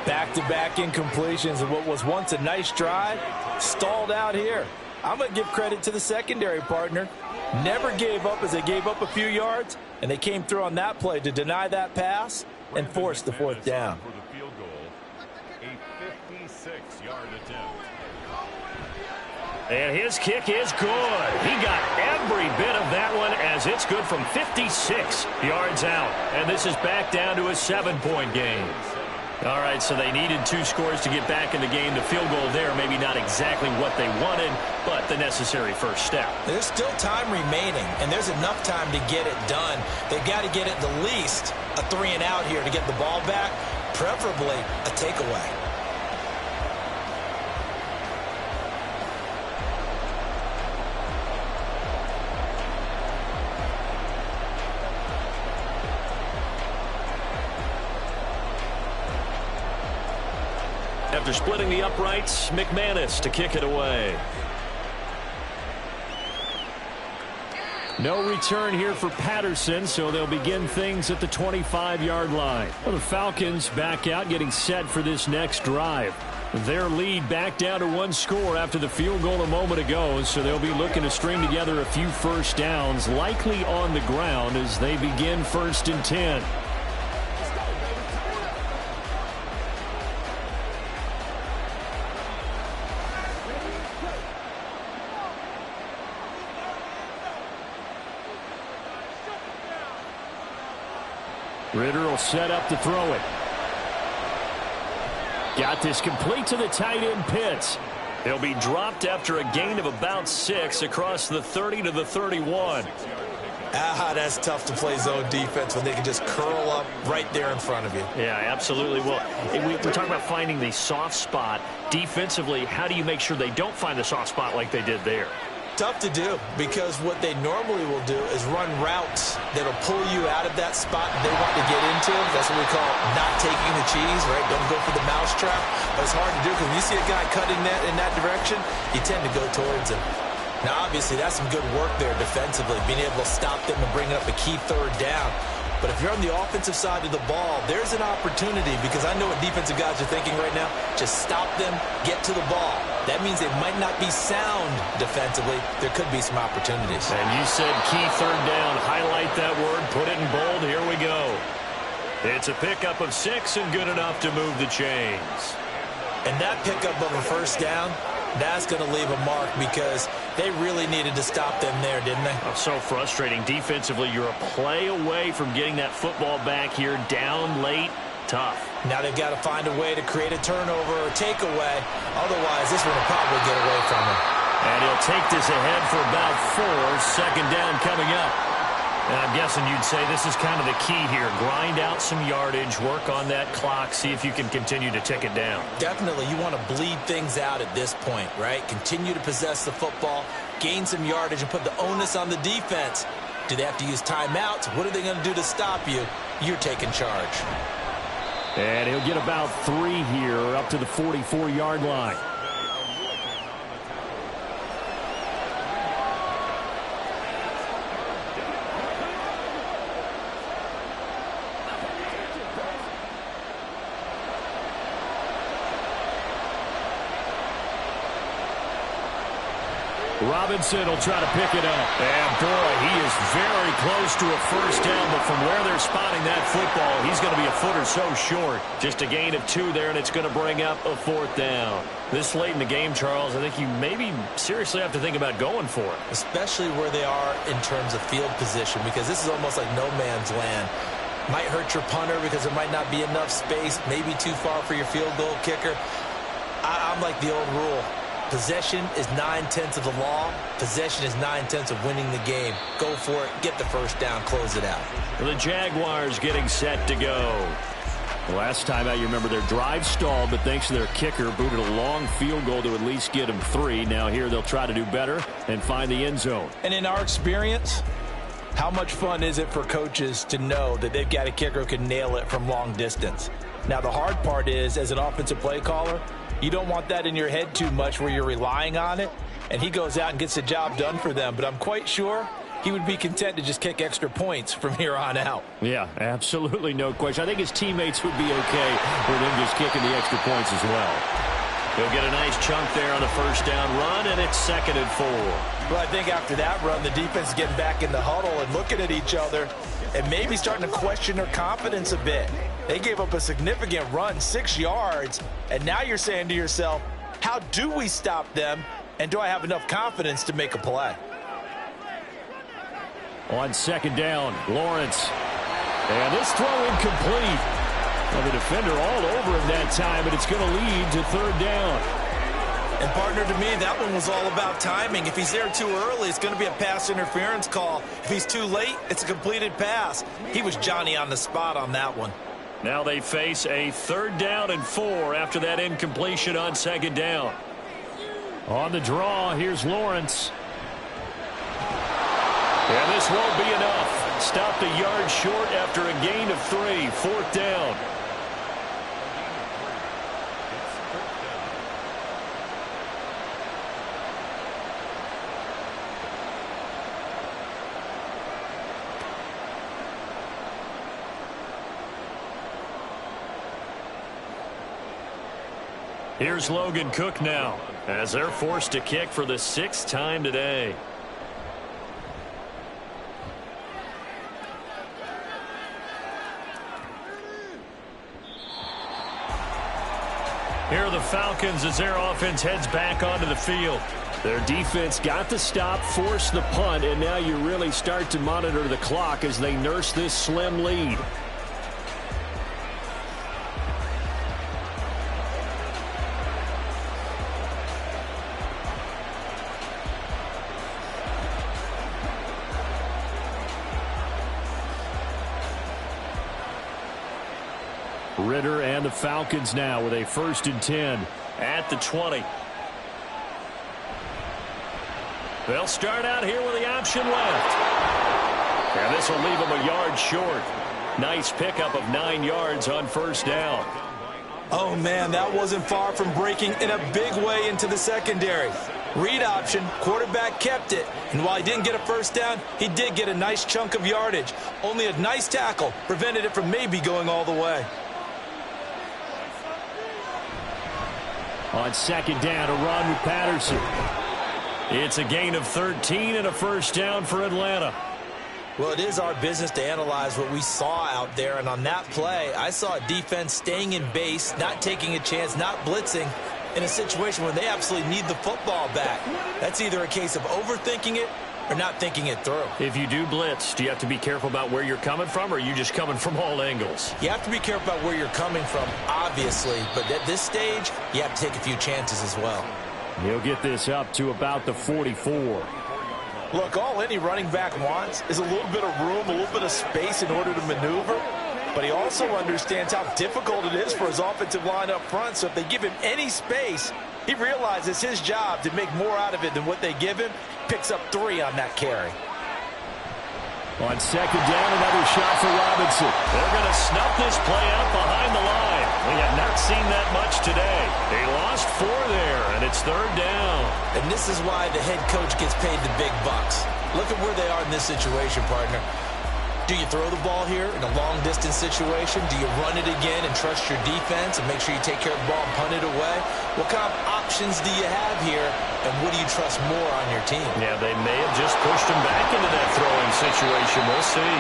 Back-to-back incompletions of what was once a nice drive, stalled out here. I'm going to give credit to the secondary partner. Never gave up as they gave up a few yards, and they came through on that play to deny that pass and force the 4th down. And his kick is good. He got every bit of that one as it's good from 56 yards out. And this is back down to a 7-point game. All right, so they needed 2 scores to get back in the game. The field goal there, maybe not exactly what they wanted, but the necessary first step. There's still time remaining, and there's enough time to get it done. They've got to get at the least a 3 and out here to get the ball back, preferably a takeaway. After splitting the uprights, McManus to kick it away. No return here for Patterson, so they'll begin things at the 25-yard line. Well, the Falcons back out, getting set for this next drive. Their lead back down to 1 score after the field goal a moment ago, so they'll be looking to string together a few first downs, likely on the ground as they begin 1st and 10. Ritter will set up to throw it. Got this complete to the tight end, Pitts. He'll be dropped after a gain of about 6 across the 30 to the 31. That's tough to play zone defense when they can just curl up right there in front of you. Yeah, absolutely. Well, we talk about finding the soft spot. Defensively, how do you make sure they don't find the soft spot like they did there? Tough to do, because what they normally will do is run routes that'll pull you out of that spot they want to get into. That's what we call not taking the cheese, right? Don't go for the mousetrap. But it's hard to do because when you see a guy cutting that in that direction, you tend to go towards him. Now, obviously, that's some good work there defensively, being able to stop them and bring up a key third down. But if you're on the offensive side of the ball, there's an opportunity, because I know what defensive guys are thinking right now. Just stop them, get to the ball. That means they might not be sound defensively. There could be some opportunities. And you said key third down. Highlight that word. Put it in bold. Here we go. It's a pickup of 6 and good enough to move the chains. And that pickup of a first down, that's going to leave a mark, because they really needed to stop them there, didn't they? Oh, so frustrating. Defensively, you're a play away from getting that football back here. Down late. Tough. Now they've got to find a way to create a turnover or takeaway. Otherwise, this one will probably get away from him. And he'll take this ahead for about 4. Second down coming up. And I'm guessing you'd say this is kind of the key here. Grind out some yardage, work on that clock, see if you can continue to tick it down. Definitely. You want to bleed things out at this point, right? Continue to possess the football, gain some yardage, and put the onus on the defense. Do they have to use timeouts? What are they going to do to stop you? You're taking charge. And he'll get about 3 here, up to the 44-yard line. Robinson will try to pick it up. And, boy, he is very close to a first down, but from where they're spotting that football, he's going to be a foot or so short. Just a gain of 2 there, and it's going to bring up a 4th down. This late in the game, Charles, I think you maybe seriously have to think about going for it. Especially where they are in terms of field position, because this is almost like no man's land. Might hurt your punter because there might not be enough space, maybe too far for your field goal kicker. I'm like the old rule. Possession is 9/10 of the law. Possession is 9/10 of winning the game. Go for it. Get the first down. Close it out. The Jaguars getting set to go. Last time out, you remember their drive stalled, but thanks to their kicker, booted a long field goal to at least get them 3. Now here they'll try to do better and find the end zone. And in our experience, how much fun is it for coaches to know that they've got a kicker who can nail it from long distance? Now, the hard part is, as an offensive play caller, you don't want that in your head too much where you're relying on it, and he goes out and gets the job done for them. But I'm quite sure he would be content to just kick extra points from here on out. Yeah, absolutely no question. I think his teammates would be okay with him just kicking the extra points as well. He'll get a nice chunk there on the first down run, and it's 2nd and 4. Well, I think after that run, the defense is getting back in the huddle and looking at each other and maybe starting to question their confidence a bit. They gave up a significant run, 6 yards, and now you're saying to yourself, how do we stop them, and do I have enough confidence to make a play? On 2nd down, Lawrence. And this throw incomplete. Well, the defender all over him that time, but it's going to lead to 3rd down. And, partner, to me, that one was all about timing. If he's there too early, it's going to be a pass interference call. If he's too late, it's a completed pass. He was Johnny on the spot on that one. Now they face a 3rd down and 4 after that incompletion on 2nd down. On the draw, here's Lawrence. And this won't be enough. Stopped a yard short after a gain of 3. 4th down. Here's Logan Cook now, as they're forced to kick for the 6th time today. Here are the Falcons as their offense heads back onto the field. Their defense got the stop, forced the punt, and now you really start to monitor the clock as they nurse this slim lead. Ritter and the Falcons now with a 1st and 10 at the 20. They'll start out here with the option left. And this will leave them a yard short. Nice pickup of 9 yards on 1st down. Oh, man, that wasn't far from breaking in a big way into the secondary. Read option, quarterback kept it, and while he didn't get a 1st down, he did get a nice chunk of yardage. Only a nice tackle prevented it from maybe going all the way. On 2nd down, a run with Patterson. It's a gain of 13 and a 1st down for Atlanta. Well, it is our business to analyze what we saw out there, and on that play, I saw a defense staying in base, not taking a chance, not blitzing, in a situation where they absolutely need the football back. That's either a case of overthinking it or not thinking it through. If you do blitz, do you have to be careful about where you're coming from, or are you just coming from all angles? You have to be careful about where you're coming from, obviously, but at this stage, you have to take a few chances as well. He'll get this up to about the 44. Look, all any running back wants is a little bit of room, a little bit of space in order to maneuver. But he also understands how difficult it is for his offensive line up front. So if they give him any space, he realizes his job to make more out of it than what they give him. Picks up 3 on that carry. On 2nd down, another shot for Robinson. They're going to snuff this play out behind the line. We have not seen that much today. They lost 4 there, and it's 3rd down. And this is why the head coach gets paid the big bucks. Look at where they are in this situation, partner. Do you throw the ball here in a long-distance situation? Do you run it again and trust your defense and make sure you take care of the ball and punt it away? What kind of options do you have here, and what do you trust more on your team? Yeah, they may have just pushed him back into that throwing situation. We'll see.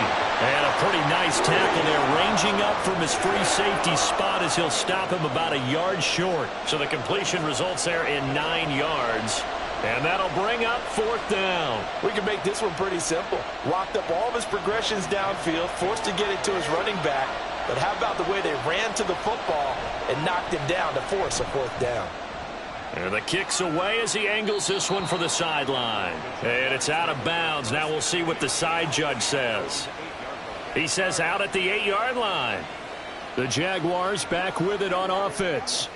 And a pretty nice tackle there, ranging up from his free safety spot as he'll stop him about a yard short. So the completion results there in 9 yards. And that'll bring up 4th down. We can make this one pretty simple. Locked up all of his progressions downfield, forced to get it to his running back. But how about the way they ran to the football and knocked him down to force a 4th down? And the kick's away as he angles this one for the sideline. And it's out of bounds. Now we'll see what the side judge says. He says out at the 8-yard line. The Jaguars back with it on offense.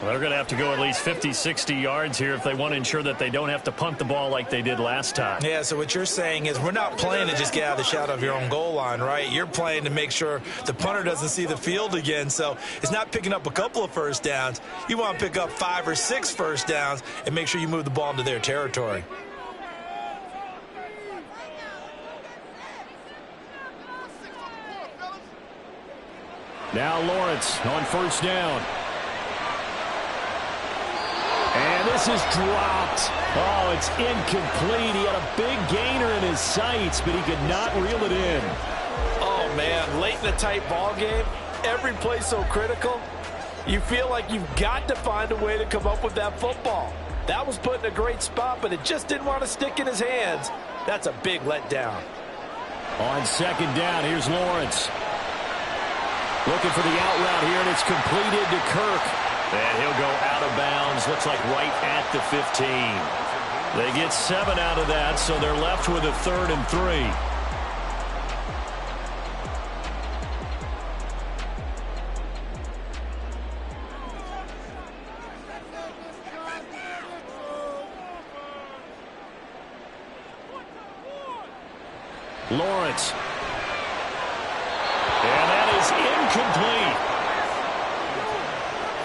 Well, they're going to have to go at least 50, 60 yards here if they want to ensure that they don't have to punt the ball like they did last time. Yeah, so what you're saying is we're not playing to just get out of the shadow of your own goal line, right? You're playing to make sure the punter doesn't see the field again. So it's not picking up a couple of 1st downs. You want to pick up 5 or 6 1st downs and make sure you move the ball into their territory. Now Lawrence on 1st down. And this is dropped. Oh, it's incomplete. He had a big gainer in his sights, but he could not reel it in. Oh, man, late in a tight ball game, every play so critical, you feel like you've got to find a way to come up with that football. That was put in a great spot, but it just didn't want to stick in his hands. That's a big letdown. On 2nd down, here's Lawrence. Looking for the out route here, and it's completed to Kirk. And he'll go out of bounds, looks like right at the 15. They get 7 out of that, so they're left with a 3rd and 3. Lawrence. And that is incomplete.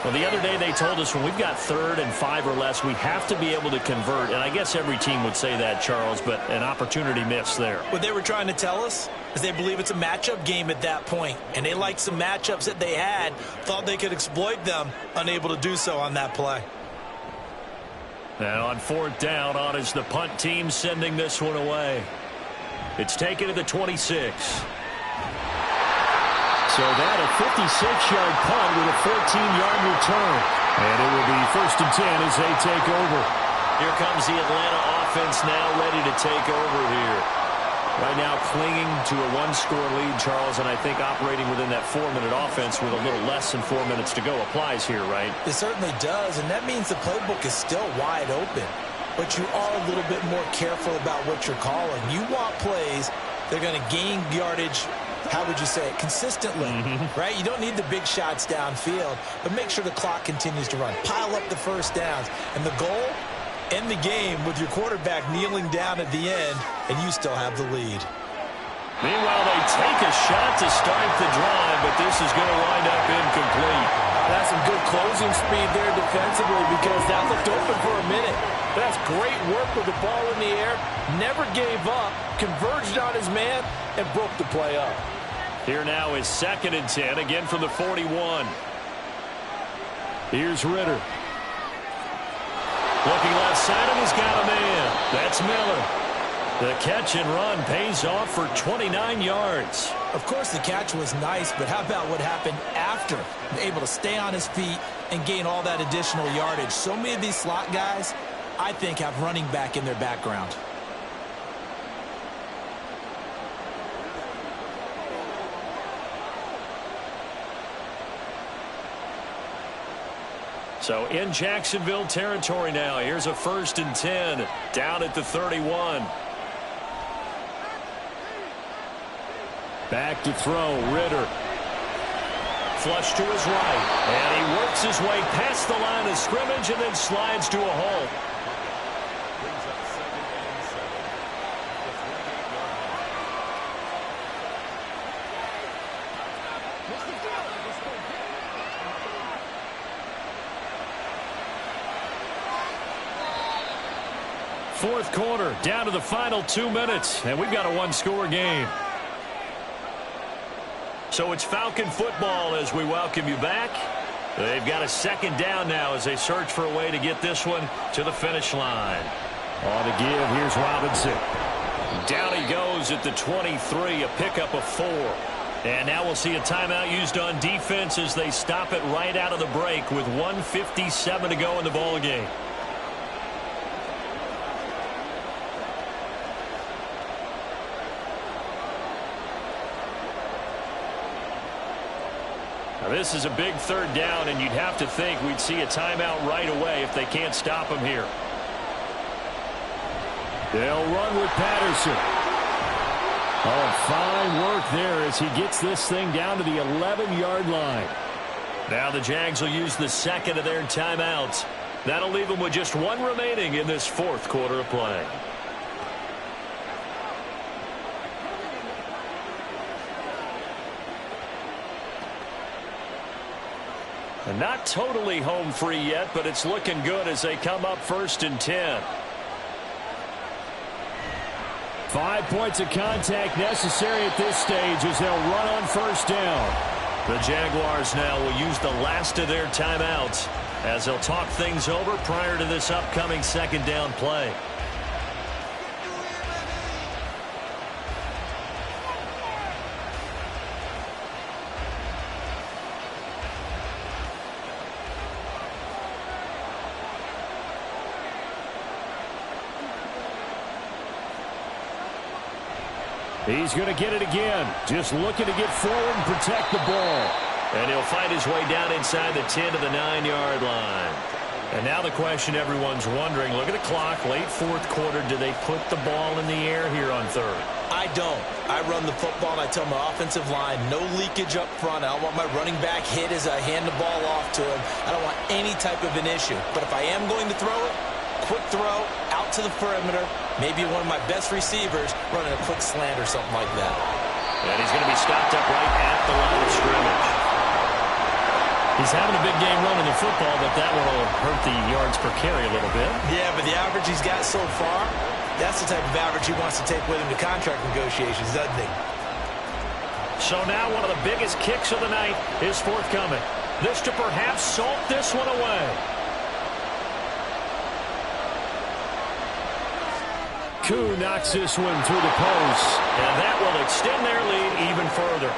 Well, the other day they told us when we've got 3rd and 5 or less, we have to be able to convert. And I guess every team would say that, Charles, but an opportunity missed there. What they were trying to tell us is they believe it's a matchup game at that point. And they liked some matchups that they had, thought they could exploit them, unable to do so on that play. And on 4th down, on is the punt team sending this one away. It's taken to the 26. So that a 56-yard punt with a 14-yard return. And it will be 1st and 10 as they take over. Here comes the Atlanta offense now ready to take over here. Right now clinging to a 1-score lead, Charles, and I think operating within that 4-minute offense with a little less than 4 minutes to go applies here, right? It certainly does, and that means the playbook is still wide open. But you are a little bit more careful about what you're calling. You want plays that are going to gain yardage how would you say it, consistently, right? You don't need the big shots downfield, but make sure the clock continues to run. Pile up the first downs. And the goal, end the game with your quarterback kneeling down at the end, and you still have the lead. Meanwhile, they take a shot to start the drive, but this is going to wind up incomplete. That's some good closing speed there defensively because that looked open for a minute. That's great work with the ball in the air. Never gave up, converged on his man, and broke the play up. Here now is 2nd and 10, again from the 41. Here's Ritter. Looking left side, and he's got a man. That's Miller. The catch and run pays off for 29 yards. Of course, the catch was nice, but how about what happened after? Able to stay on his feet and gain all that additional yardage. So many of these slot guys, I think, have running back in their background. So in Jacksonville territory now. Here's a 1st and 10 down at the 31. Back to throw, Ritter. Flush to his right. And he works his way past the line of scrimmage and then slides to a halt. Fourth quarter, down to the final 2 minutes, and we've got a one-score game. So it's Falcon football as we welcome you back. They've got a 2nd down now as they search for a way to get this one to the finish line. On the give, here's Robinson. Down he goes at the 23, a pickup of 4. And now we'll see a timeout used on defense as they stop it right out of the break with 1:57 to go in the ballgame. Now this is a big 3rd down, and you'd have to think we'd see a timeout right away if they can't stop him here. They'll run with Patterson. Oh, fine work there as he gets this thing down to the 11-yard line. Now the Jags will use the 2nd of their timeouts. That'll leave them with just 1 remaining in this 4th quarter of play. And not totally home free yet, but it's looking good as they come up 1st and 10. 5 points of contact necessary at this stage as they'll run on 1st down. The Jaguars now will use the last of their timeouts as they'll talk things over prior to this upcoming 2nd down play. He's going to get it again. Just looking to get forward and protect the ball. And he'll fight his way down inside the 10 to the 9-yard line. And now the question everyone's wondering, look at the clock, late 4th quarter, do they put the ball in the air here on 3rd? I don't. I run the football, and I tell my offensive line, no leakage up front. I don't want my running back hit as I hand the ball off to him. I don't want any type of an issue. But if I am going to throw it, quick throw, out to the perimeter, maybe one of my best receivers running a quick slant or something like that. And he's going to be stopped up right at the line of scrimmage. He's having a big game running the football, but that will hurt the yards per carry a little bit. Yeah, but the average he's got so far, that's the type of average he wants to take with him to contract negotiations, doesn't he? So now one of the biggest kicks of the night is forthcoming. This to perhaps salt this one away. Koo knocks this one through the post. And that will extend their lead even further.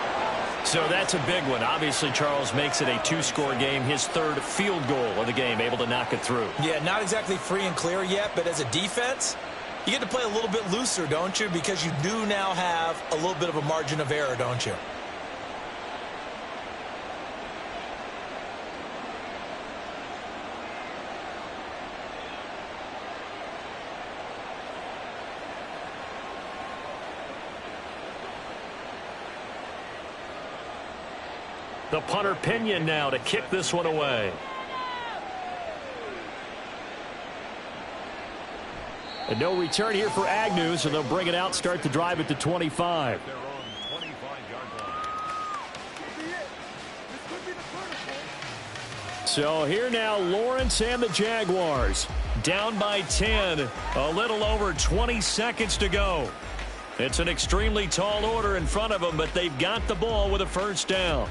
So that's a big one. Obviously, Charles makes it a 2-score game. His 3rd field goal of the game, able to knock it through. Yeah, not exactly free and clear yet, but as a defense, you get to play a little bit looser, don't you? Because you do now have a little bit of a margin of error, don't you? The punter Pinion now to kick this one away. And no return here for Agnew, so they'll bring it out, start the drive at the 25. So here now, Lawrence and the Jaguars. Down by 10, a little over 20 seconds to go. It's an extremely tall order in front of them, but they've got the ball with a first down.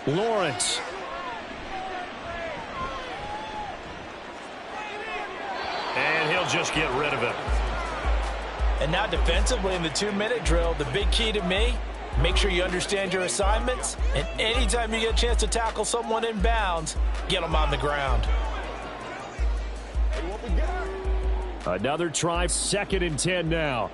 Lawrence. And he'll just get rid of it. And now defensively in the 2-minute drill, the big key to me, make sure you understand your assignments, and anytime you get a chance to tackle someone in bounds, get them on the ground. Another try, 2nd and 10 now.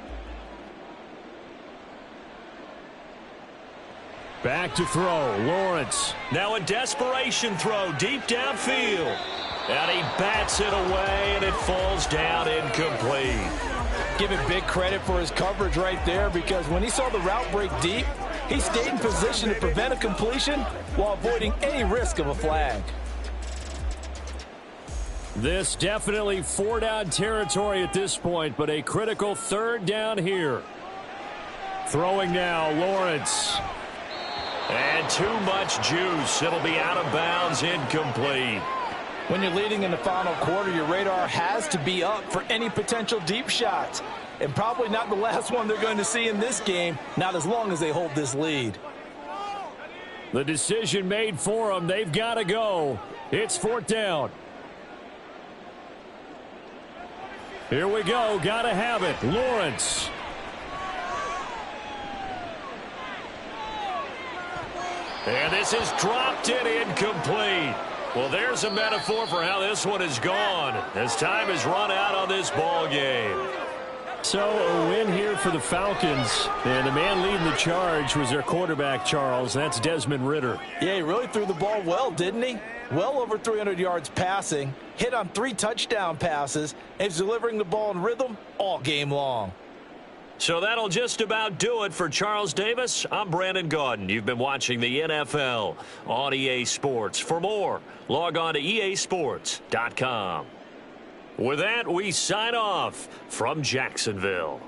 Back to throw, Lawrence. Now a desperation throw deep downfield. And he bats it away, and it falls down incomplete. Give it big credit for his coverage right there, because when he saw the route break deep, he stayed in position to prevent a completion while avoiding any risk of a flag. This definitely 4-down territory at this point, but a critical 3rd down here. Throwing now, Lawrence. And too much juice. It'll be out of bounds, incomplete. When you're leading in the final quarter, your radar has to be up for any potential deep shots. And probably not the last one they're going to see in this game, not as long as they hold this lead. The decision made for them. They've got to go. It's 4th down. Here we go. Got to have it. Lawrence. And this is dropped in incomplete. Well, there's a metaphor for how this one is gone, as time has run out on this ball game. So a win here for the Falcons, and the man leading the charge was their quarterback, Charles. That's Desmond Ridder. Yeah, he really threw the ball well, didn't he? Well over 300 yards passing, hit on 3 touchdown passes, and he's delivering the ball in rhythm all game long. So that'll just about do it for Charles Davis. I'm Brandon Gaudin. You've been watching the NFL on EA Sports. For more, log on to easports.com. With that, we sign off from Jacksonville.